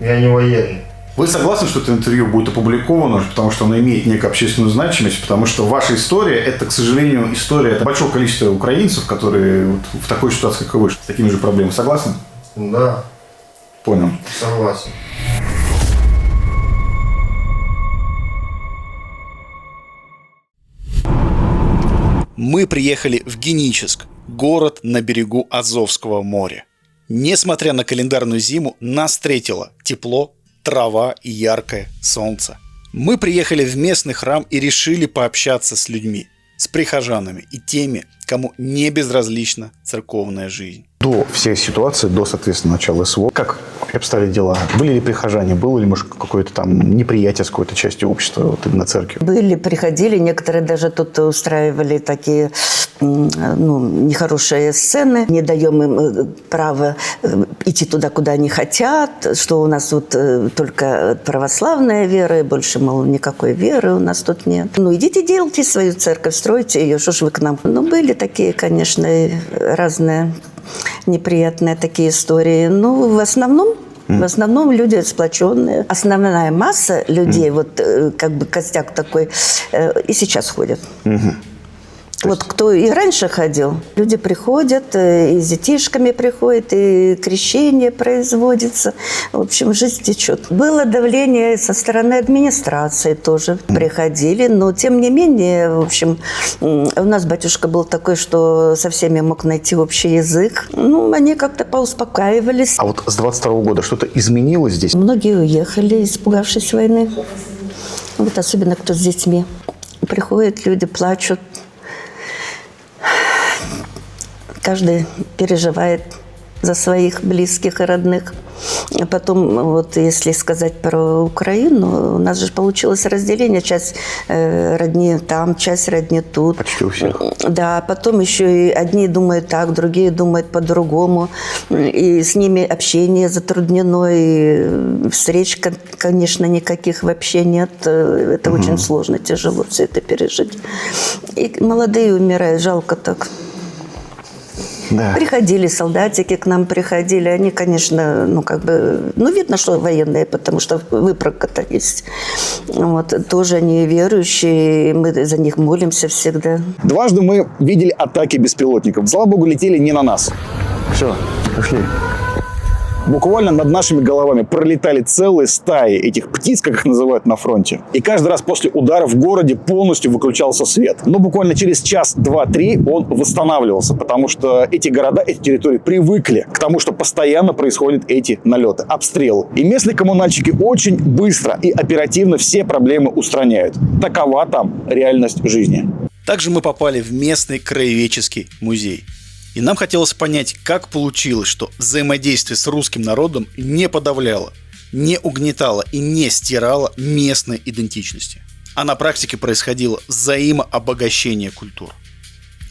не военный. Вы согласны, что это интервью будет опубликовано, потому что оно имеет некую общественную значимость, потому что ваша история, это, к сожалению, история большого количества украинцев, которые в такой ситуации, как и вы, с такими же проблемами. Согласны? Да. Понял. Согласен. Мы приехали в Геническ, город на берегу Азовского моря. Несмотря на календарную зиму, нас встретило тепло, трава и яркое солнце. Мы приехали в местный храм и решили пообщаться с людьми, с прихожанами и теми, кому не безразлична церковная жизнь. До всей ситуации, до, соответственно, начала СВО, как обстояли дела? Были ли прихожане? Было ли, может, какое-то там неприятие с какой-то частью общества, вот именно церкви? Были, приходили, некоторые даже тут устраивали такие нехорошие сцены. Не даем им право идти туда, куда они хотят, что у нас вот только православная вера, и больше, мол, никакой веры у нас тут нет. Ну, идите, делайте свою церковь, стройте ее, что ж вы к нам? Ну, были такие, конечно, разные неприятные такие истории. Ну, в основном люди сплоченные. Основная масса людей, вот как бы костяк такой, и сейчас ходят. Вот кто и раньше ходил, люди приходят, и с детишками приходят, и крещение производится. В общем, жизнь течет. Было давление со стороны администрации тоже. Приходили, но тем не менее, в общем, у нас батюшка был такой, что со всеми мог найти общий язык. Ну, они как-то поуспокаивались. А вот с 22 года что-то изменилось здесь? Многие уехали, испугавшись войны. Вот особенно кто с детьми. Приходят люди, плачут. Каждый переживает за своих близких и родных. А потом, вот если сказать про Украину, у нас же получилось разделение. Часть родни там, часть родни тут. Почти у всех. Да, потом еще и одни думают так, другие думают по-другому. И с ними общение затруднено, и встреч, конечно, никаких вообще нет. Это очень сложно, тяжело все это пережить. И молодые умирают, жалко так. Да. Приходили солдатики к нам, приходили. Они, конечно, видно, что военные, потому что выправка-то есть. Вот. Тоже они верующие, мы за них молимся всегда. Дважды мы видели атаки беспилотников. Слава богу, летели не на нас. Все, пошли. Буквально над нашими головами пролетали целые стаи этих птиц, как их называют на фронте. И каждый раз после удара в городе полностью выключался свет. Но буквально через час, два, три он восстанавливался, потому что эти города, эти территории привыкли к тому, что постоянно происходят эти налеты, обстрелы. И местные коммунальщики очень быстро и оперативно все проблемы устраняют. Такова там реальность жизни. Также мы попали в местный краеведческий музей. И нам хотелось понять, как получилось, что взаимодействие с русским народом не подавляло, не угнетало и не стирало местной идентичности. А на практике происходило взаимообогащение культур.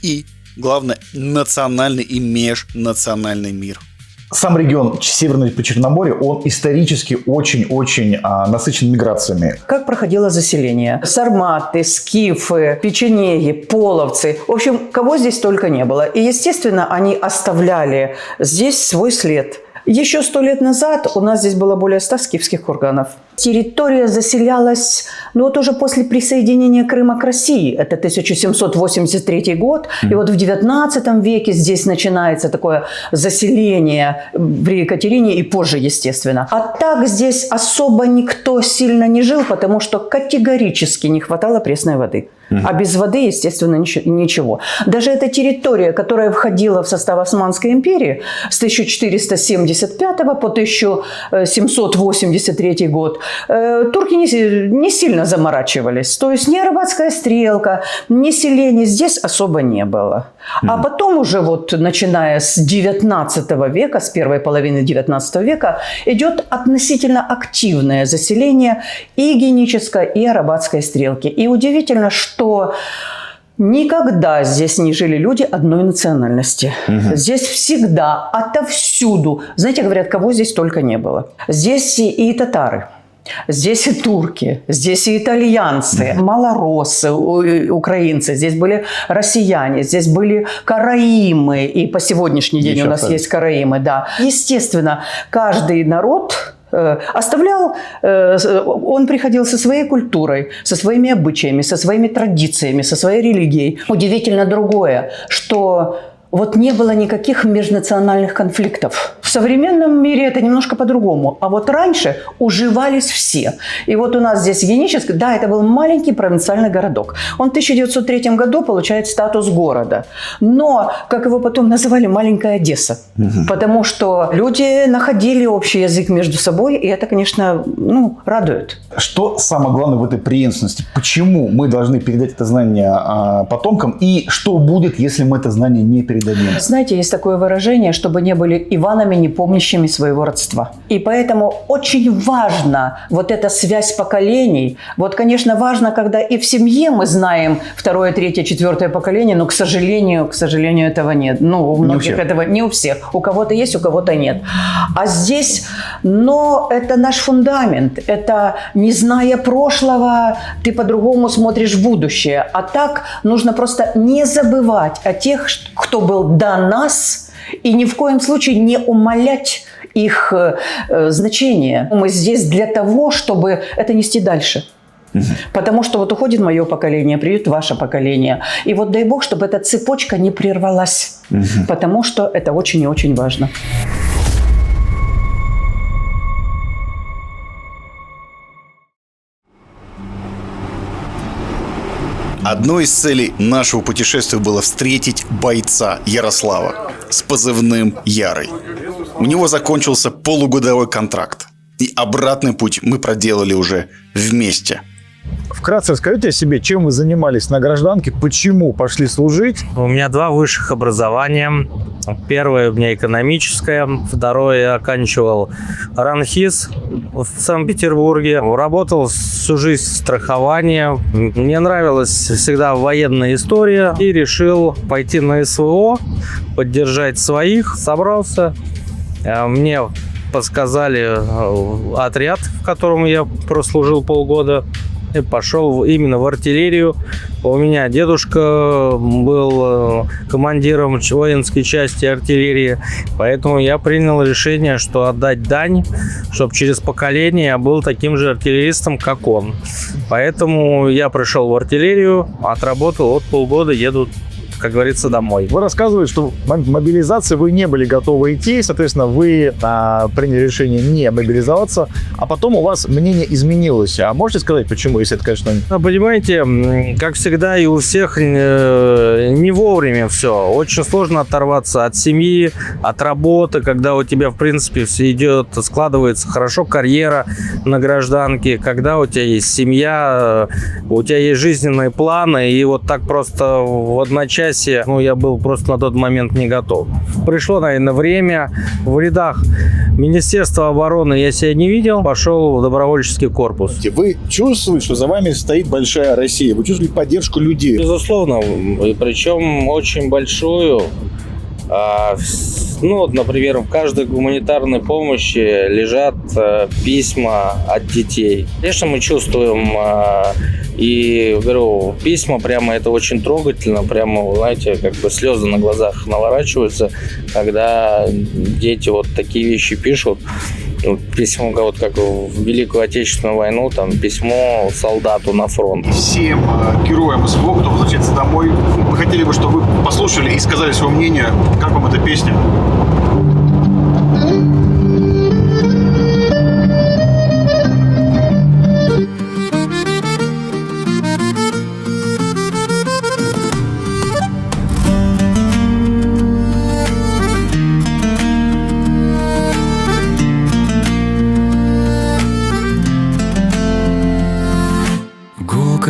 И, главное, национальный и межнациональный мир. Сам регион Северное Причерноморье, он исторически очень-очень насыщен миграциями. Как проходило заселение? Сарматы, скифы, печенеги, половцы. В общем, кого здесь только не было. И, естественно, они оставляли здесь свой след. Еще 100 лет назад у нас здесь было более 100 скифских курганов. Территория заселялась, уже после присоединения Крыма к России. Это 1783 год. И вот в 19 веке здесь начинается такое заселение при Екатерине и позже, естественно. А так здесь особо никто сильно не жил, потому что категорически не хватало пресной воды. А без воды, естественно, ничего. Даже эта территория, которая входила в состав Османской империи с 1475 по 1783 год, турки не сильно заморачивались. То есть ни Арабатская стрелка, ни селений здесь особо не было. А потом уже начиная с 19 века, с первой половины 19 века, идет относительно активное заселение и Генической, и Арабатской стрелки. И удивительно, что никогда здесь не жили люди одной национальности. Здесь всегда, отовсюду. Знаете, говорят, кого здесь только не было. Здесь и татары. Здесь и турки, здесь и итальянцы, малороссы, украинцы, здесь были россияне, здесь были караимы, и по сегодняшний день у нас есть караимы, да. Естественно, каждый народ оставлял, он приходил со своей культурой, со своими обычаями, со своими традициями, со своей религией. Удивительно другое, что Вот не было никаких межнациональных конфликтов. В современном мире это немножко по-другому. А вот раньше уживались все. И вот у нас здесь Геническ, да, это был маленький провинциальный городок. Он в 1903 году получает статус города. Но, как его потом называли, маленькая Одесса. Потому что люди находили общий язык между собой, и это, конечно, радует. Что самое главное в этой преемственности? Почему мы должны передать это знание потомкам? И что будет, если мы это знание не передадим? Знаете, есть такое выражение, чтобы не были Иванами, не помнящими своего родства. И поэтому очень важна вот эта связь поколений. Вот, конечно, важно, когда и в семье мы знаем второе, третье, четвертое поколение, но, к сожалению, этого нет. У многих этого не у всех. У кого-то есть, у кого-то нет. А здесь, но это наш фундамент. Это, не зная прошлого, ты по-другому смотришь в будущее. А так нужно просто не забывать о тех, кто был до нас, и ни в коем случае не умалять их значение. Мы здесь для того, чтобы это нести дальше. Потому что вот уходит мое поколение, придет ваше поколение. И вот дай бог, чтобы эта цепочка не прервалась. Потому что это очень и очень важно. Одной из целей нашего путешествия было встретить бойца Ярослава с позывным «Ярый». У него закончился полугодовой контракт, и обратный путь мы проделали уже вместе. Вкратце расскажите о себе, чем вы занимались на гражданке, почему пошли служить? У меня 2 высших образования. Первое у меня экономическое, второе я оканчивал РАНХИЗ в Санкт-Петербурге. Работал всю жизнь в страховании. Мне нравилась всегда военная история и решил пойти на СВО, поддержать своих. Собрался. Мне подсказали отряд, в котором я прослужил полгода. И пошел именно в артиллерию. У меня дедушка был командиром воинской части артиллерии, поэтому я принял решение, что отдать дань, чтобы через поколение я был таким же артиллеристом, как он. Поэтому я пришел в артиллерию, отработал, вот полгода еду, как говорится, домой. Вы рассказывали, что в момент мобилизации вы не были готовы идти, соответственно, вы приняли решение не мобилизоваться, а потом у вас мнение изменилось. А можете сказать, почему, если это, конечно... Понимаете, как всегда и у всех не вовремя все. Очень сложно оторваться от семьи, от работы, когда у тебя, в принципе, все идет, складывается хорошо карьера на гражданке, когда у тебя есть семья, у тебя есть жизненные планы, и вот так просто в одночасье я был просто на тот момент не готов. Пришло, наверное, время. В рядах Министерства обороны я себя не видел. Пошел в добровольческий корпус. Вы чувствовали, что за вами стоит большая Россия? Вы чувствовали поддержку людей? Безусловно. И причем очень большую. Например, в каждой гуманитарной помощи лежат письма от детей. Конечно, мы чувствуем и, говорю, письма прямо это очень трогательно, прямо, знаете, как бы слезы на глазах наворачиваются, когда дети вот такие вещи пишут. Письмо, вот как в Великую Отечественную войну, там письмо солдату на фронт. Всем героям СВО, кто возвращается домой, мы хотели бы, чтобы вы послушали и сказали свое мнение, как вам эта песня.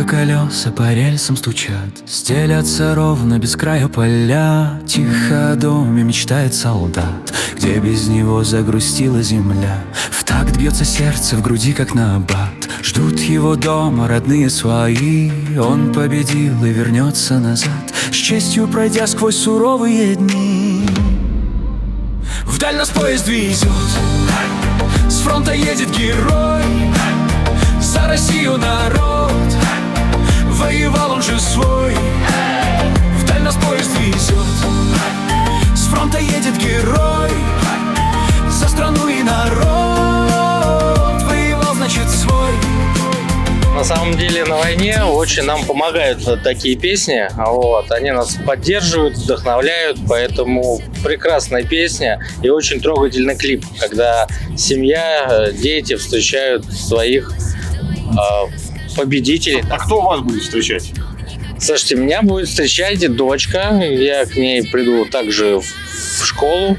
Колеса по рельсам стучат, стелятся ровно без края поля. Тихо о доме мечтает солдат, где без него загрустила земля. В такт бьется сердце в груди, как набат. Ждут его дома родные свои. Он победил и вернется назад, с честью пройдя сквозь суровые дни. Вдаль нас поезд везет, с фронта едет герой. За Россию народ, воевал он же свой. Вдаль нас поезд везет, с фронта едет герой. За страну и народ, воевал, значит, свой. На самом самом деле на войне очень нам помогают такие песни. Вот. Они нас поддерживают, вдохновляют, поэтому прекрасная песня и очень трогательный клип, когда семья, дети встречают своих победителей. А кто вас будет встречать? Слушайте, меня будет встречать дочка, я к ней приду также в школу,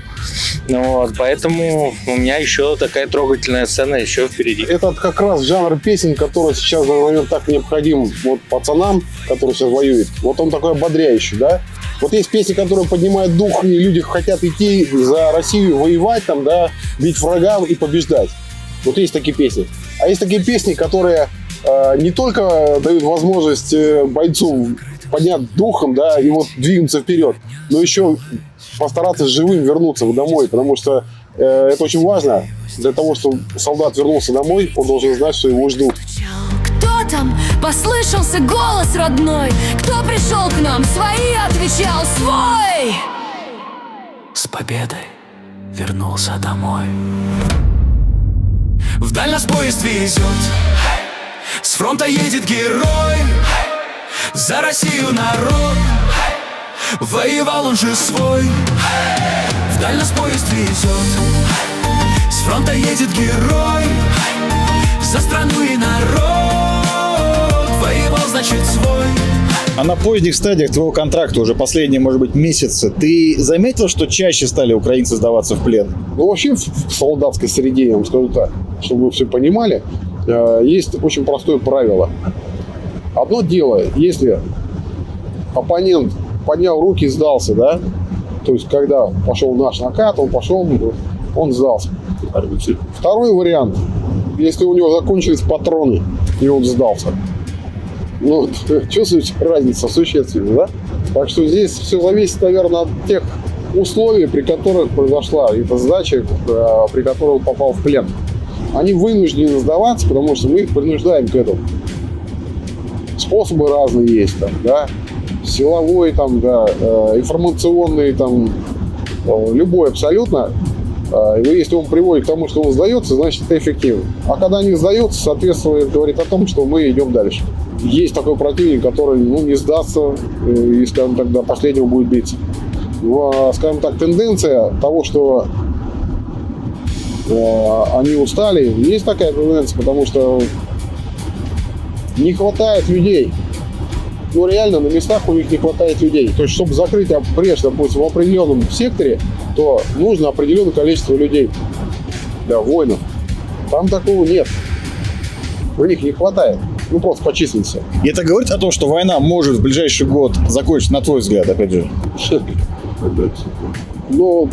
вот, поэтому у меня еще такая трогательная сцена еще впереди. Это как раз жанр песен, который сейчас, наверное, так необходим вот пацанам, которые сейчас воюют. Вот он такой ободряющий, да? Вот есть песни, которые поднимают дух, и люди хотят идти за Россию воевать, там, да, бить врагам и побеждать. Вот есть такие песни. А есть такие песни, которые не только дают возможность бойцу поднять духом, да, и вот двигаться вперед, но еще постараться живым вернуться домой, потому что это очень важно. Для того, чтобы солдат вернулся домой, он должен знать, что его ждут. Кто там? Послышался голос родной. Кто пришел к нам? Свои отвечал, свой. С победой вернулся домой. Вдаль нас поезд везет, с фронта едет герой. За Россию народ, воевал он же свой. Вдаль нас поезд везет, с фронта едет герой. За страну и народ, воевал значит свой. А на поздних стадиях твоего контракта, уже последние, может быть, месяцы, ты заметил, что чаще стали украинцы сдаваться в плен? Ну, вообще в солдатской среде, я вам скажу так, чтобы вы все понимали, есть очень простое правило. Одно дело, если оппонент поднял руки и сдался, да, то есть когда пошел наш накат, он сдался. Второй вариант, если у него закончились патроны и он сдался. Ну, чувствуете, разница существенная, да? Так что здесь все зависит, наверное, от тех условий, при которых произошла эта сдача, при которой он попал в плен. Они вынуждены сдаваться, потому что мы их принуждаем к этому. Способы разные есть, там, да, силовой, там, да, информационный, там, любой абсолютно. И если он приводит к тому, что он сдается, значит, это эффективно. А когда не сдается, соответственно, это говорит о том, что мы идем дальше. Есть такой противник, который, не сдастся и, скажем так, до последнего будет биться. Но, скажем так, тенденция того, что они устали, есть такая тенденция, потому что не хватает людей. Реально на местах у них не хватает людей. То есть, чтобы закрыть брешь, допустим, в определенном секторе, то нужно определенное количество людей, да, воинов. Там такого нет. У них не хватает. Просто по численности. И это говорит о том, что война может в ближайший год закончиться, на твой взгляд, опять же? Ну,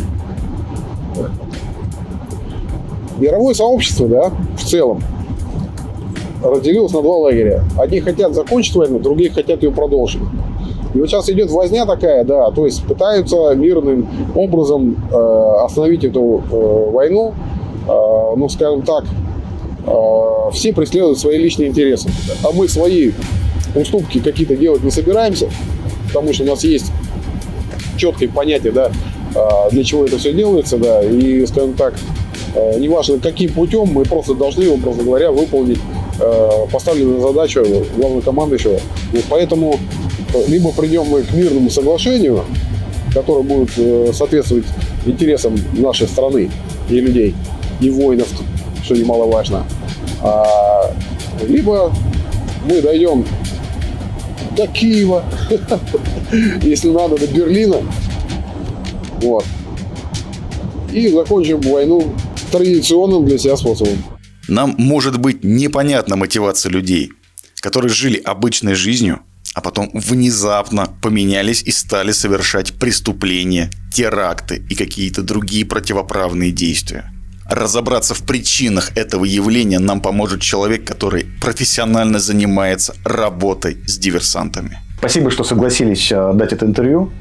мировое сообщество, да, в целом, разделилось на два лагеря. Одни хотят закончить войну, другие хотят ее продолжить. И вот сейчас идет возня такая, да, то есть пытаются мирным образом остановить эту войну, скажем так, все преследуют свои личные интересы. А мы свои уступки какие-то делать не собираемся, потому что у нас есть четкое понятие, да, для чего это все делается, да, и, скажем так, неважно каким путем, мы просто должны, образно говоря, выполнить поставленную задачу главнокомандующего. Вот поэтому либо придем мы к мирному соглашению, которое будет соответствовать интересам нашей страны и людей, и воинов, что немаловажно, либо мы дойдем до Киева, если надо, до Берлина, вот, и закончим войну традиционным для себя способом. Нам может быть непонятна мотивация людей, которые жили обычной жизнью, а потом внезапно поменялись и стали совершать преступления, теракты и какие-то другие противоправные действия. Разобраться в причинах этого явления нам поможет человек, который профессионально занимается работой с диверсантами. Спасибо, что согласились дать это интервью.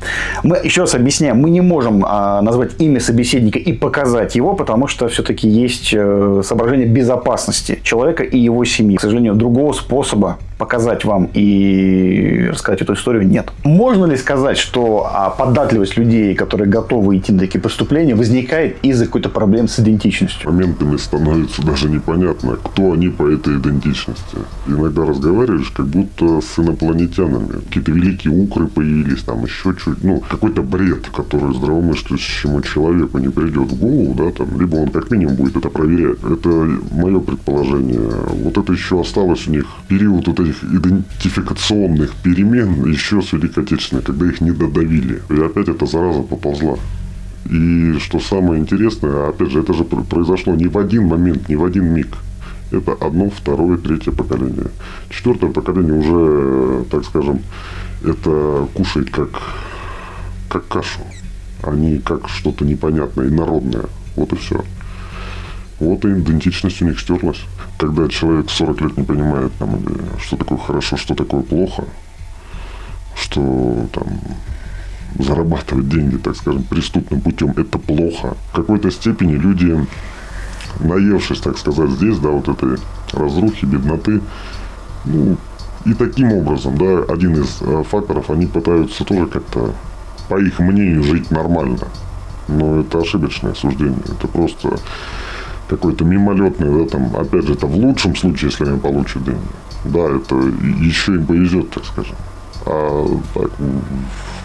Мы еще раз объясняем, мы не можем назвать имя собеседника и показать его, потому что все-таки есть соображение безопасности человека и его семьи. К сожалению, другого способа показать вам и рассказать эту историю нет. Можно ли сказать, что податливость людей, которые готовы идти на такие преступления, возникает из-за какой-то проблемы с идентичностью? Моментами становится даже непонятно, кто они по этой идентичности. Иногда разговариваешь, как будто с инопланетянами. Какие-то великие укры появились, там еще чуть. Ну, какой-то бред, который здравомыслящему человеку не придет в голову, да, там, либо он как минимум будет это проверять. Это мое предположение. Вот это еще осталось у них период вот этих идентификационных перемен еще с Великой Отечественной, когда их не додавили. И опять эта зараза поползла. И что самое интересное, опять же, это же произошло не в один момент, не в один миг. Это одно, второе, третье поколение. Четвертое поколение уже, так скажем, это кушает как кашу, а не как что-то непонятное, инородное. Вот и все. Вот и идентичность у них стерлась. Когда человек 40 лет не понимает, там, что такое хорошо, что такое плохо, что там зарабатывать деньги, так скажем, преступным путем, это плохо. В какой-то степени люди, наевшись, так сказать, здесь, да, вот этой разрухи, бедноты, ну, и таким образом, да, один из факторов, они пытаются тоже как-то, по их мнению, жить нормально. Но это ошибочное суждение. Это просто какой-то мимолетный, да, там, опять же, это в лучшем случае, если они получат деньги. Да, это еще им повезет, так скажем. А так,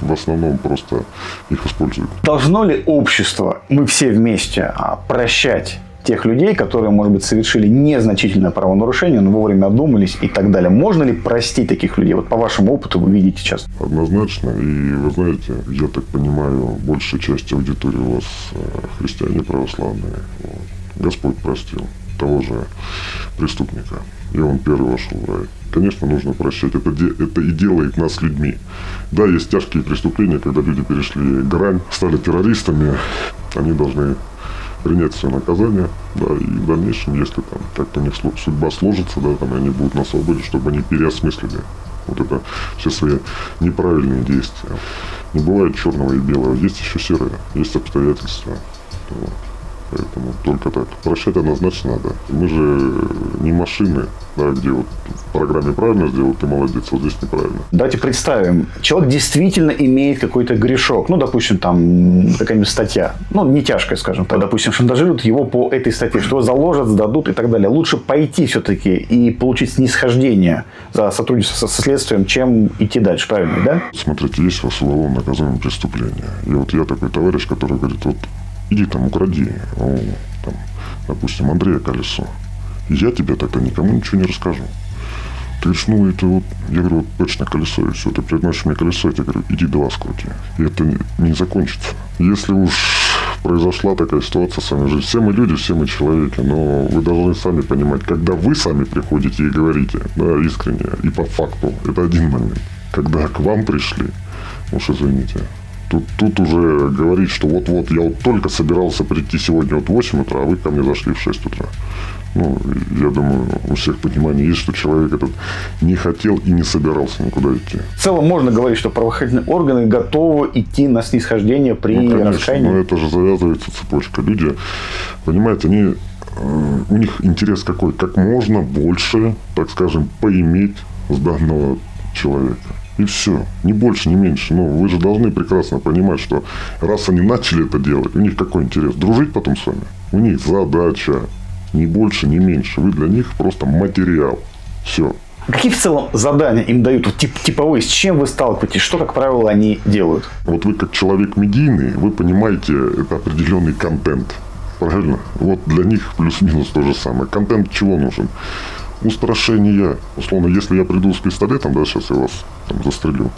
в основном просто их используют. Должно ли общество, мы все вместе, прощать тех людей, которые, может быть, совершили незначительное правонарушение, но вовремя одумались и так далее? Можно ли простить таких людей? Вот по вашему опыту вы видите сейчас. Однозначно. И вы знаете, я так понимаю, большая часть аудитории у вас христиане православные. Вот. Господь простил того же преступника. И он первый вошел в рай. Конечно, нужно прощать. Это и делает нас людьми. Да, есть тяжкие преступления, когда люди перешли грань, стали террористами. Они должны принять свое наказание. Да, и в дальнейшем, если там как-то у них судьба сложится, да, там они будут на свободе, чтобы они переосмыслили вот это все свои неправильные действия. Не бывает черного и белого. Есть еще серое, есть обстоятельства. Вот. Поэтому только так. Прощать однозначно надо. Мы же не машины, да, где вот в программе правильно сделал, ты молодец, вот здесь неправильно. Давайте представим, человек действительно имеет какой-то грешок. Ну, допустим, там какая-нибудь статья. Ну, не тяжкая, скажем так. Допустим, шантажируют его по этой статье, что его заложат, сдадут и так далее. Лучше пойти все-таки и получить снисхождение за сотрудничество со следствием, чем идти дальше, правильно, да? Смотрите, есть у вас уголовно наказуемое преступление. И вот я такой товарищ, который говорит, вот иди там укради, там, допустим, Андрея колесо. И я тебе тогда никому ничего не расскажу. Ты говоришь, ну это вот, я говорю, вот точно колесо, и все, ты приносишь мне колесо, я тебе говорю, иди 2 скрути. И это не закончится. Если уж произошла такая ситуация с вами в жизни, все мы люди, все мы человеки, но вы должны сами понимать, когда вы сами приходите и говорите, да, искренне, и по факту, это один момент. Когда к вам пришли, уж извините, Тут уже говорить, что вот-вот я вот только собирался прийти сегодня вот в 8 утра, а вы ко мне зашли в 6 утра. Ну, я думаю, у всех понимание есть, что человек этот не хотел и не собирался никуда идти. В целом можно говорить, что правоохранительные органы готовы идти на снисхождение при раскаянии. Но это же завязывается цепочка. Люди, понимаете, у них интерес какой? Как можно больше, так скажем, поиметь с данного человека. И все. Ни больше, ни меньше. Но вы же должны прекрасно понимать, что раз они начали это делать, у них какой интерес? Дружить потом с вами? У них задача. Ни больше, ни меньше. Вы для них просто материал. Все. Какие в целом задания им дают? Вот, типовые, с чем вы сталкиваетесь? Что, как правило, они делают? Вот вы как человек медийный, вы понимаете, это определенный контент. Правильно? Вот для них плюс-минус то же самое. Контент чего нужен? Устрашение. Условно, если я приду с пистолетом, да, сейчас я вас там застрелю,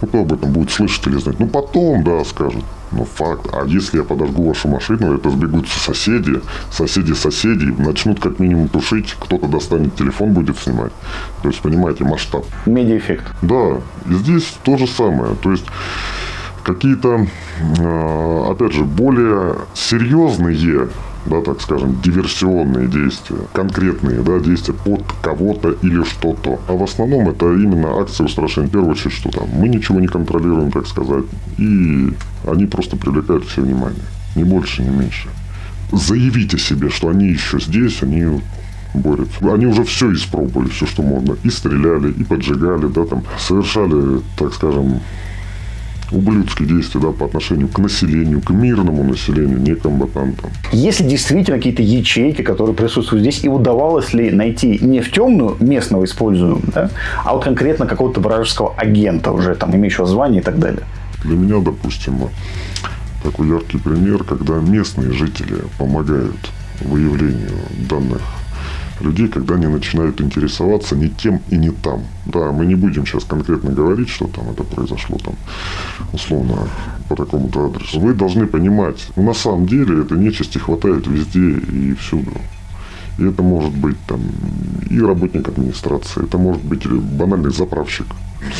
ну, кто об этом будет слышать или знать? Ну, потом, да, скажут. Но факт. А если я подожгу вашу машину, это сбегутся соседи, начнут как минимум тушить, кто-то достанет телефон, будет снимать. То есть, понимаете, масштаб. Медиаэффект. Да. И здесь то же самое. То есть, какие-то, опять же, более серьезные да, так скажем, диверсионные действия, конкретные, да, действия под кого-то или что-то. А в основном это именно акции устрашения. В первую очередь, что там мы ничего не контролируем, так сказать, и они просто привлекают все внимание. Ни больше, ни меньше. Заявить о себе, что они еще здесь, они борются. Они уже все испробовали, все, что можно. И стреляли, и поджигали, да, там, совершали, так скажем, ублюдские действия, да, по отношению к населению, к мирному населению, не комбатантам. Есть ли действительно какие-то ячейки, которые присутствуют здесь, и удавалось ли найти не в темную местного используемого, да, а вот конкретно какого-то вражеского агента, уже там имеющего звание и так далее? Для меня, допустим, такой яркий пример, когда местные жители помогают выявлению данных людей, когда они начинают интересоваться не тем и не там. Да, мы не будем сейчас конкретно говорить, что там это произошло там, условно, по такому-то адресу. Вы должны понимать, на самом деле этой нечисти хватает везде и всюду. И это может быть там и работник администрации, это может быть банальный заправщик.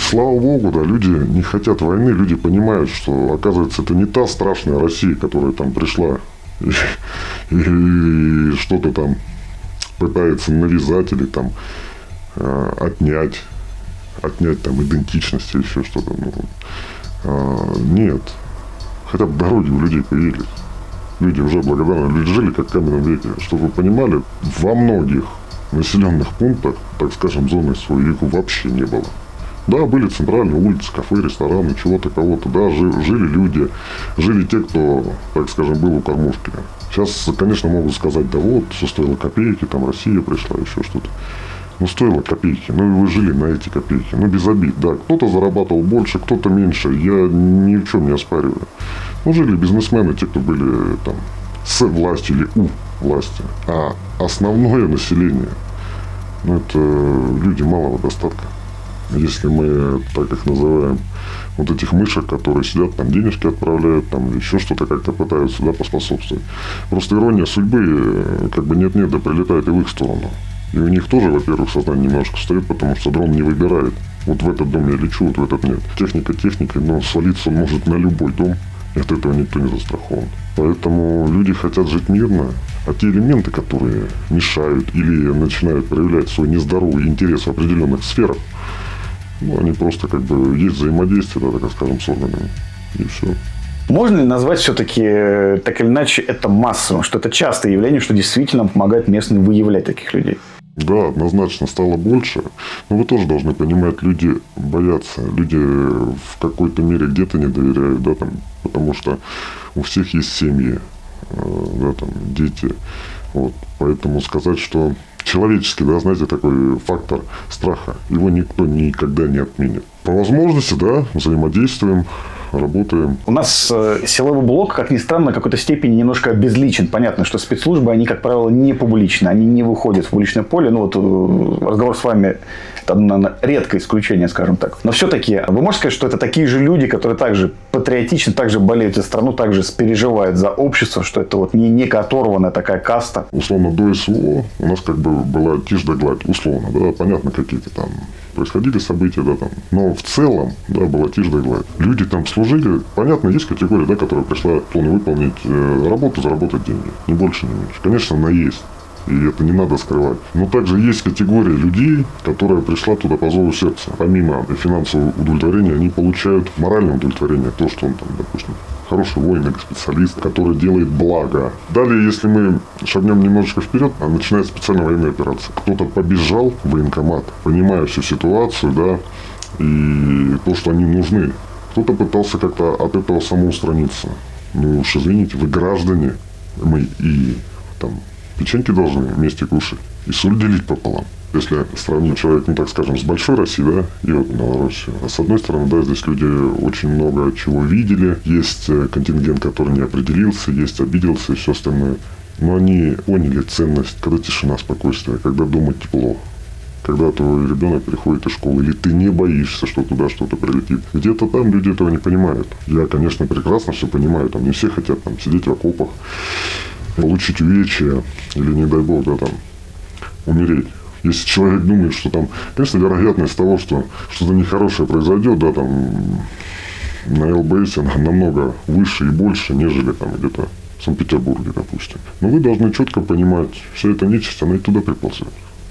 Слава богу, да, люди не хотят войны, люди понимают, что, оказывается, это не та страшная Россия, которая там пришла и что-то там пытается навязать или там отнять там идентичность или еще что-то. Нет. Хотя бы дороги у людей появились. Люди уже благодарны. Люди жили как в каменном веке. Чтобы вы понимали, во многих населенных пунктах, так скажем, зоны своей вообще не было. Да, были центральные улицы, кафе, рестораны, чего-то, кого-то. Да, жили люди. Жили те, кто, так скажем, был у кормушки. Сейчас, конечно, могут сказать, да вот, все стоило копейки, там Россия пришла, еще что-то. Ну, стоило копейки. Ну, вы жили на эти копейки. Ну, без обид. Да, кто-то зарабатывал больше, кто-то меньше. Я ни в чем не оспариваю. Ну, жили бизнесмены, те, кто были там с властью или у власти. А основное население, ну, это люди малого достатка. Если мы так их называем, вот этих мышек, которые сидят, там денежки отправляют, там еще что-то как-то пытаются, да, поспособствовать. Просто ирония судьбы, как бы нет-нет, да прилетает и в их сторону. И у них тоже, во-первых, сознание немножко встает, потому что дрон не выбирает. Вот в этот дом я лечу, вот в этот нет. Техника техникой, но свалиться он может на любой дом, и от этого никто не застрахован. Поэтому люди хотят жить мирно, а те элементы, которые мешают или начинают проявлять свой нездоровый интерес в определенных сферах, ну, они просто как бы есть взаимодействие, да, так скажем, с органами, и все. Можно ли назвать все-таки, так или иначе, это массовым, что это частое явление, что действительно помогает местным выявлять таких людей? Да, однозначно стало больше, но вы тоже должны понимать, люди боятся, люди в какой-то мере где-то не доверяют, да, там, потому что у всех есть семьи, да, там, дети, вот, поэтому сказать, что человеческий, да, знаете, такой фактор страха, его никто никогда не отменит. По возможности, да, взаимодействуем, работаем. У нас силовой блок, как ни странно, в какой-то степени немножко обезличен. Понятно, что спецслужбы, они, как правило, не публичны, они не выходят в публичное поле. Ну, вот разговор с вами – это, наверное, редкое исключение, скажем так. Но все-таки вы можете сказать, что это такие же люди, которые также патриотичны, также болеют за страну, также переживают за общество, что это вот не некая оторванная такая каста? Условно, до СВО у нас как бы была тишь да гладь, условно, да, понятно, какие-то там происходили события, да, там. Но в целом, да, была тишь да гладь. Люди там служили. Понятно, есть категория, да, которая пришла полно выполнить работу, заработать деньги. Ни больше, ни меньше. Конечно, она есть. И это не надо скрывать. Но также есть категория людей, которая пришла туда по зову сердца. Помимо финансового удовлетворения, они получают моральное удовлетворение. То, что он там, допустим, хороший воин или специалист, который делает благо. Далее, если мы шагнем немножечко вперед, начинается специальная военная операция. Кто-то побежал в военкомат, понимая всю ситуацию, да, и то, что они нужны. Кто-то пытался как-то от этого самоустраниться. Ну уж извините, вы граждане, мы и там печеньки должны вместе кушать и соль делить пополам. Если сравнить человека, ну так скажем, с большой Россией, да, и вот Белоруссией. А с одной стороны, да, здесь люди очень много чего видели. Есть контингент, который не определился, есть обиделся и все остальное. Но они поняли ценность, когда тишина, спокойствие, когда дома тепло. Когда твой ребенок переходит из школы, или ты не боишься, что туда что-то прилетит. Где-то там люди этого не понимают. Я, конечно, прекрасно все понимаю. Там не все хотят там сидеть в окопах, получить увечья, или, не дай бог, да, там, умереть. Если человек думает, что там, конечно, вероятность того, что что-то нехорошее произойдет, да, там, на ЛБС намного выше и больше, нежели там где-то в Санкт-Петербурге, допустим. Но вы должны четко понимать, вся эта нечисть, она и туда приползет.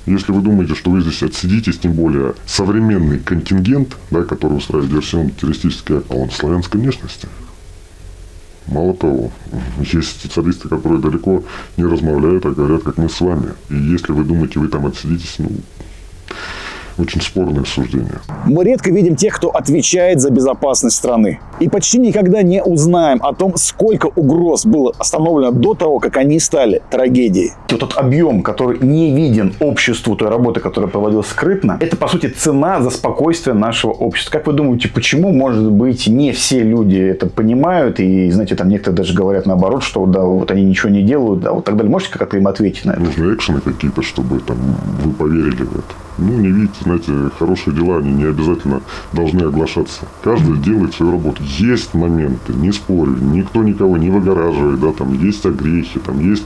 Если вы думаете, что вы здесь отсидитесь, тем более современный контингент, да, который устраивает диверсионно-террористический акт, он славянской внешности. Мало того, есть специалисты, которые далеко не размовляют, а говорят, как мы с вами. И если вы думаете, вы там отсидитесь, очень спорное суждение. Мы редко видим тех, кто отвечает за безопасность страны. И почти никогда не узнаем о том, сколько угроз было остановлено до того, как они стали трагедией. Вот тот объем, который не виден обществу той работы, которая проводилась скрытно, это, по сути, цена за спокойствие нашего общества. Как вы думаете, почему, может быть, не все люди это понимают? И, знаете, там некоторые даже говорят наоборот, что да, вот они ничего не делают, да, вот так далее. Можете как-то им ответить на это? Нужны экшены какие-то, чтобы там вы поверили в это. Не видите, знаете, хорошие дела, они не обязательно должны оглашаться. Каждый делает свою работу. Есть моменты, не спорю, никто никого не выгораживает, да, там есть огрехи, там есть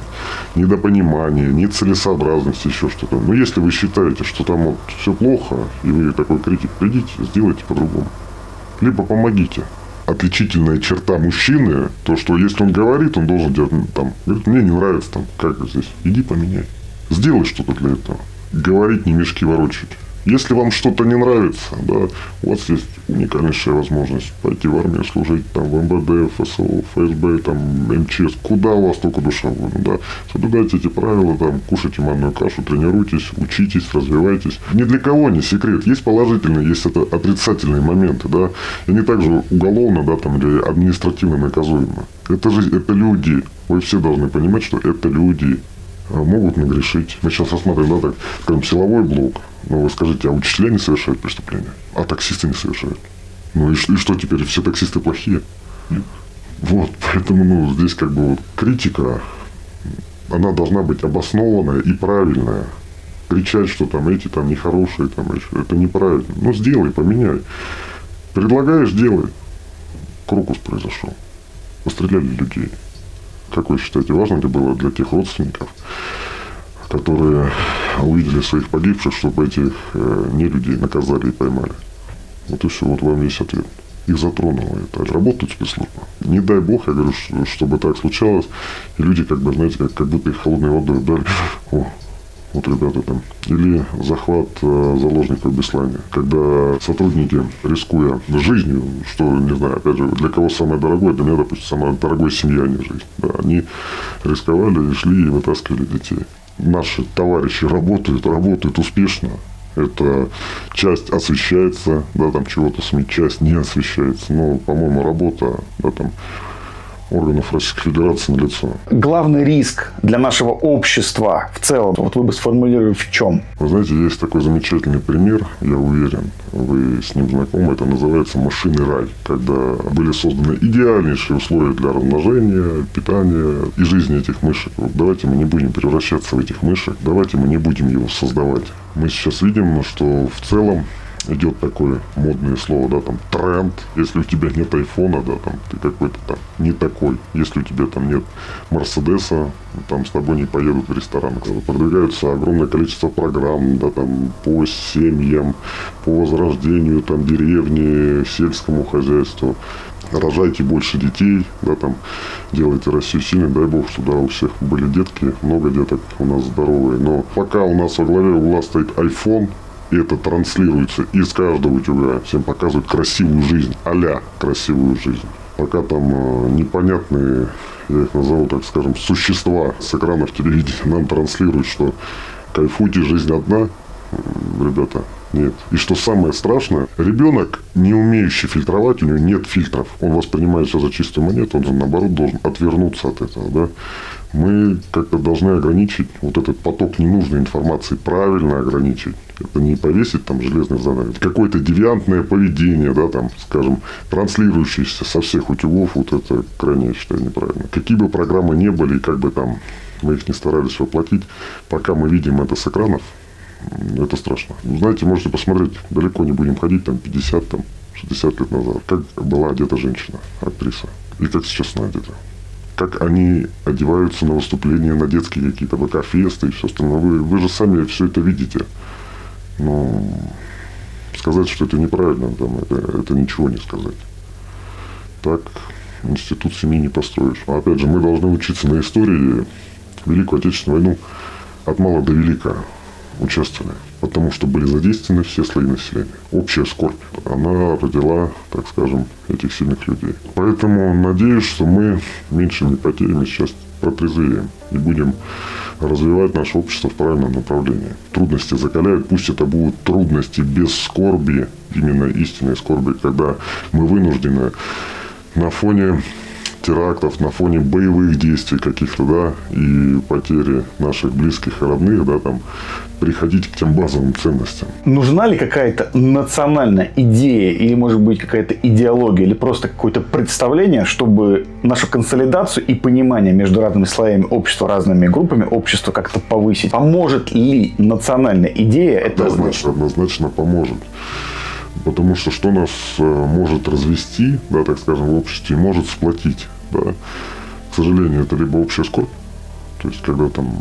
недопонимание, нецелесообразность, еще что-то. Но если вы считаете, что там вот все плохо, и вы такой критик, придите, сделайте по-другому. Либо помогите. Отличительная черта мужчины, то, что если он говорит, он должен делать, там, говорит, мне не нравится, там, как здесь, иди поменяй. Сделай что-то для этого. Говорить, не мешки ворочать. Если вам что-то не нравится, да, у вас есть уникальнейшая возможность пойти в армию служить, там, в МВД, ФСО, ФСБ, там, МЧС, куда у вас только душа будет, да. Соблюдайте эти правила, там, кушайте манную кашу, тренируйтесь, учитесь, развивайтесь. Ни для кого не секрет. Есть положительные, есть это отрицательные моменты, да. И не так же уголовно, да, там, или административно наказуемо. Это же, это люди. Вы все должны понимать, что это люди. Могут нагрешить. Мы сейчас рассматриваем, да, так, скажем, силовой блок. Но вы скажите, а учителя не совершают преступления? А таксисты не совершают? И что теперь? Все таксисты плохие? Вот, поэтому, здесь как бы вот критика, она должна быть обоснованная и правильная. Кричать, что там эти там нехорошие, там еще, это неправильно. Сделай, поменяй. Предлагаешь, делай. Крокус произошел. Постреляли людей. Как вы считаете, важно ли было для тех родственников, которые увидели своих погибших, чтобы этих нелюдей наказали и поймали? Вот и все, вот вам весь ответ. Их затронуло это. Работают спецслужбы. Не дай бог, я говорю, чтобы так случалось, и люди, как бы, знаете, как будто их холодной водой дали. Вот, ребята, там. Или захват заложников в Беслане. Когда сотрудники, рискуя жизнью, что, не знаю, опять же, для кого самое дорогое, для меня, допустим, самое дорогое семья, а не жизнь. Да, они рисковали и шли и вытаскивали детей. Наши товарищи работают успешно. Эта часть освещается, да, там чего-то СМИ, часть не освещается. Но, по-моему, работа, да, там, органов Российской Федерации налицо. Главный риск для нашего общества в целом, вот вы бы сформулировали в чем? Вы знаете, есть такой замечательный пример, я уверен, вы с ним знакомы, это называется «Мышиный рай», когда были созданы идеальнейшие условия для размножения, питания и жизни этих мышек. Вот давайте мы не будем превращаться в этих мышек, давайте мы не будем его создавать. Мы сейчас видим, что в целом идет такое модное слово, да, там, тренд. Если у тебя нет айфона, да, там, ты какой-то там не такой. Если у тебя там нет Мерседеса, там с тобой не поедут в ресторан. Продвигаются огромное количество программ, да, там, по семьям, по возрождению, там, деревни, сельскому хозяйству. Рожайте больше детей, да, там, делайте Россию сильной, дай бог, что, да, у всех были детки, много деток у нас здоровые. Но пока у нас во главе угла стоит iPhone, и это транслируется из каждого утюга, всем показывают красивую жизнь, а-ля красивую жизнь. Пока там непонятные, я их назову, так скажем, существа с экранов телевидения нам транслируют, что кайфуйте, жизнь одна, ребята, нет. И что самое страшное, ребенок, не умеющий фильтровать, у него нет фильтров. Он воспринимает все за чистую монету, он же, наоборот, должен отвернуться от этого, да. Мы как-то должны ограничить вот этот поток ненужной информации, правильно ограничить. Это не повесить там железный занавес. Какое-то девиантное поведение, да, там, скажем, транслирующееся со всех утюгов, вот это крайне, я считаю, неправильно. Какие бы программы ни были, и как бы там мы их не старались воплотить, пока мы видим это с экранов, это страшно. Знаете, можете посмотреть, далеко не будем ходить, там, 50, там, 60 лет назад, как была одета женщина, актриса, и как сейчас она одета. Как они одеваются на выступления, на детские какие-то ВК-фесты и все остальное. Вы же сами все это видите. Но сказать, что это неправильно, там, это ничего не сказать. Так институт семьи не построишь. Опять же, мы должны учиться на истории. Великую Отечественную войну от мала до велика участвовали, потому что были задействованы все слои населения. Общая скорбь, она родила, так скажем, этих сильных людей. Поэтому надеюсь, что мы меньшими потерями сейчас протрезвеем и будем развивать наше общество в правильном направлении. Трудности закаляют, пусть это будут трудности без скорби, именно истинной скорби, когда мы вынуждены на фоне терактов, на фоне боевых действий каких-то, да, и потери наших близких и родных, да, там, приходить к тем базовым ценностям. Нужна ли какая-то национальная идея или, может быть, какая-то идеология или просто какое-то представление, чтобы нашу консолидацию и понимание между разными слоями общества, разными группами общества как-то повысить? Поможет ли национальная идея? Это однозначно поможет. Потому что нас может развести, да, так скажем, в обществе, может сплотить, да. К сожалению, это либо общая скорбь, то есть когда там,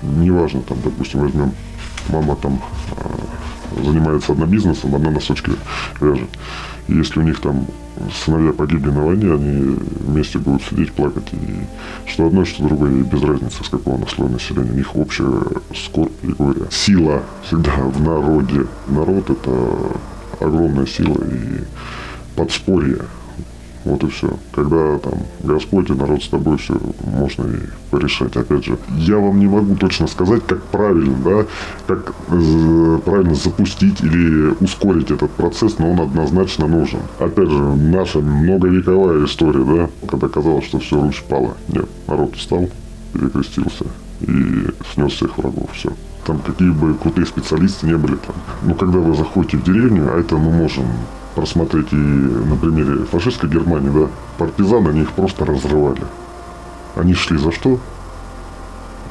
неважно, там, допустим, возьмем, мама там занимается одним бизнесом, одна носочки вяжет. И если у них там сыновья погибли на войне, они вместе будут сидеть, плакать. И что одно, что другое, и без разницы, с какого слоя населения. У них общая скорбь и горе. Сила всегда в народе. Народ – это огромная сила и подспорье. Вот и все. Когда там Господь и народ с тобой, все можно и порешать. Опять же, я вам не могу точно сказать, как правильно, да, как правильно запустить или ускорить этот процесс, но он однозначно нужен. Опять же, наша многовековая история, да, когда казалось, что все, Русь пала. Нет, народ встал, перекрестился и снес всех врагов. Все. Там какие бы крутые специалисты не были там. Но когда вы заходите в деревню, а это мы можем просмотреть и на примере фашистской Германии, да, партизаны, они их просто разрывали. Они шли за что?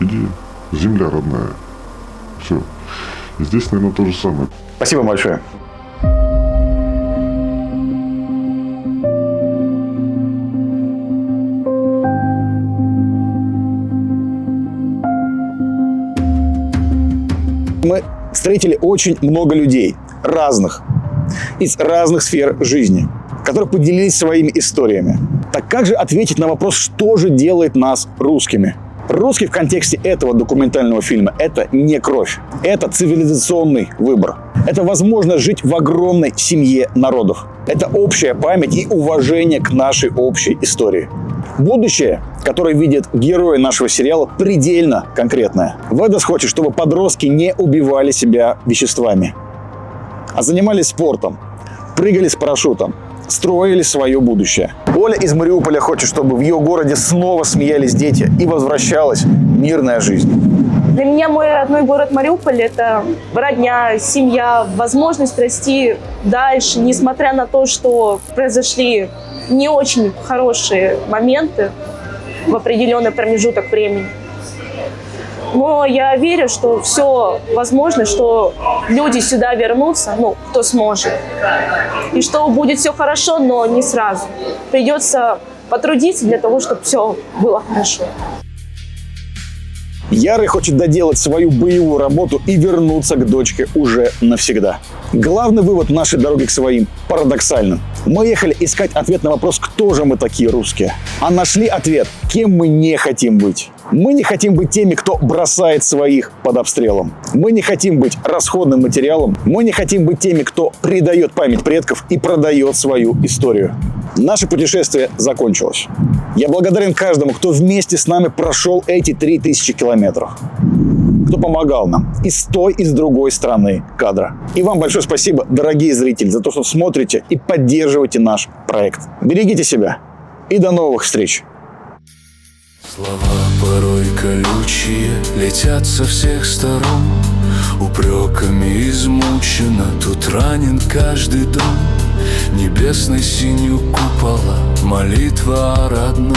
Иди, земля родная. Все. И здесь, наверное, то же самое. Спасибо большое. Мы встретили очень много людей, разных, из разных сфер жизни, которые поделились своими историями. Так как же ответить на вопрос, что же делает нас русскими? Русский в контексте этого документального фильма – это не кровь. Это цивилизационный выбор. Это возможность жить в огромной семье народов. Это общая память и уважение к нашей общей истории. Будущее, которое видят герои нашего сериала, предельно конкретное. Ведас хочет, чтобы подростки не убивали себя веществами, а занимались спортом, прыгали с парашютом, строили свое будущее. Оля из Мариуполя хочет, чтобы в ее городе снова смеялись дети и возвращалась мирная жизнь. Для меня мой родной город Мариуполь – это родня, семья, возможность расти дальше, несмотря на то, что произошли не очень хорошие моменты в определенный промежуток времени. Но я верю, что все возможно, что люди сюда вернутся, ну, кто сможет. И что будет все хорошо, но не сразу. Придется потрудиться для того, чтобы все было хорошо. Ярый хочет доделать свою боевую работу и вернуться к дочке уже навсегда. Главный вывод нашей дороги к своим парадоксальным. Мы ехали искать ответ на вопрос, кто же мы такие русские. А нашли ответ, кем мы не хотим быть. Мы не хотим быть теми, кто бросает своих под обстрелом. Мы не хотим быть расходным материалом. Мы не хотим быть теми, кто предает память предков и продает свою историю. Наше путешествие закончилось. Я благодарен каждому, кто вместе с нами прошел эти 3000 километров. Кто помогал нам и с той, и с другой стороны кадра. И вам большое спасибо, дорогие зрители, за то, что смотрите и поддерживаете наш проект. Берегите себя и до новых встреч. Слова порой колючие летят со всех сторон. Упреками измучено, тут ранен каждый дом. Небесной синью купола молитва о родном.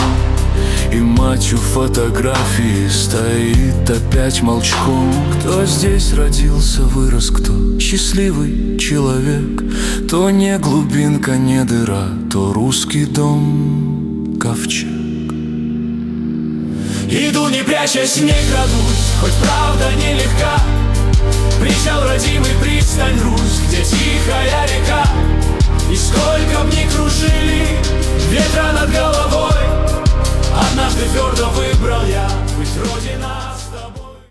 И мать у фотографии стоит опять молчком. Кто здесь родился, вырос, кто счастливый человек, то не глубинка, не дыра, то русский дом, ковчег. Иду, не прячась, не крадусь, хоть правда нелегка. Причал родимый, пристань, Русь, где тихо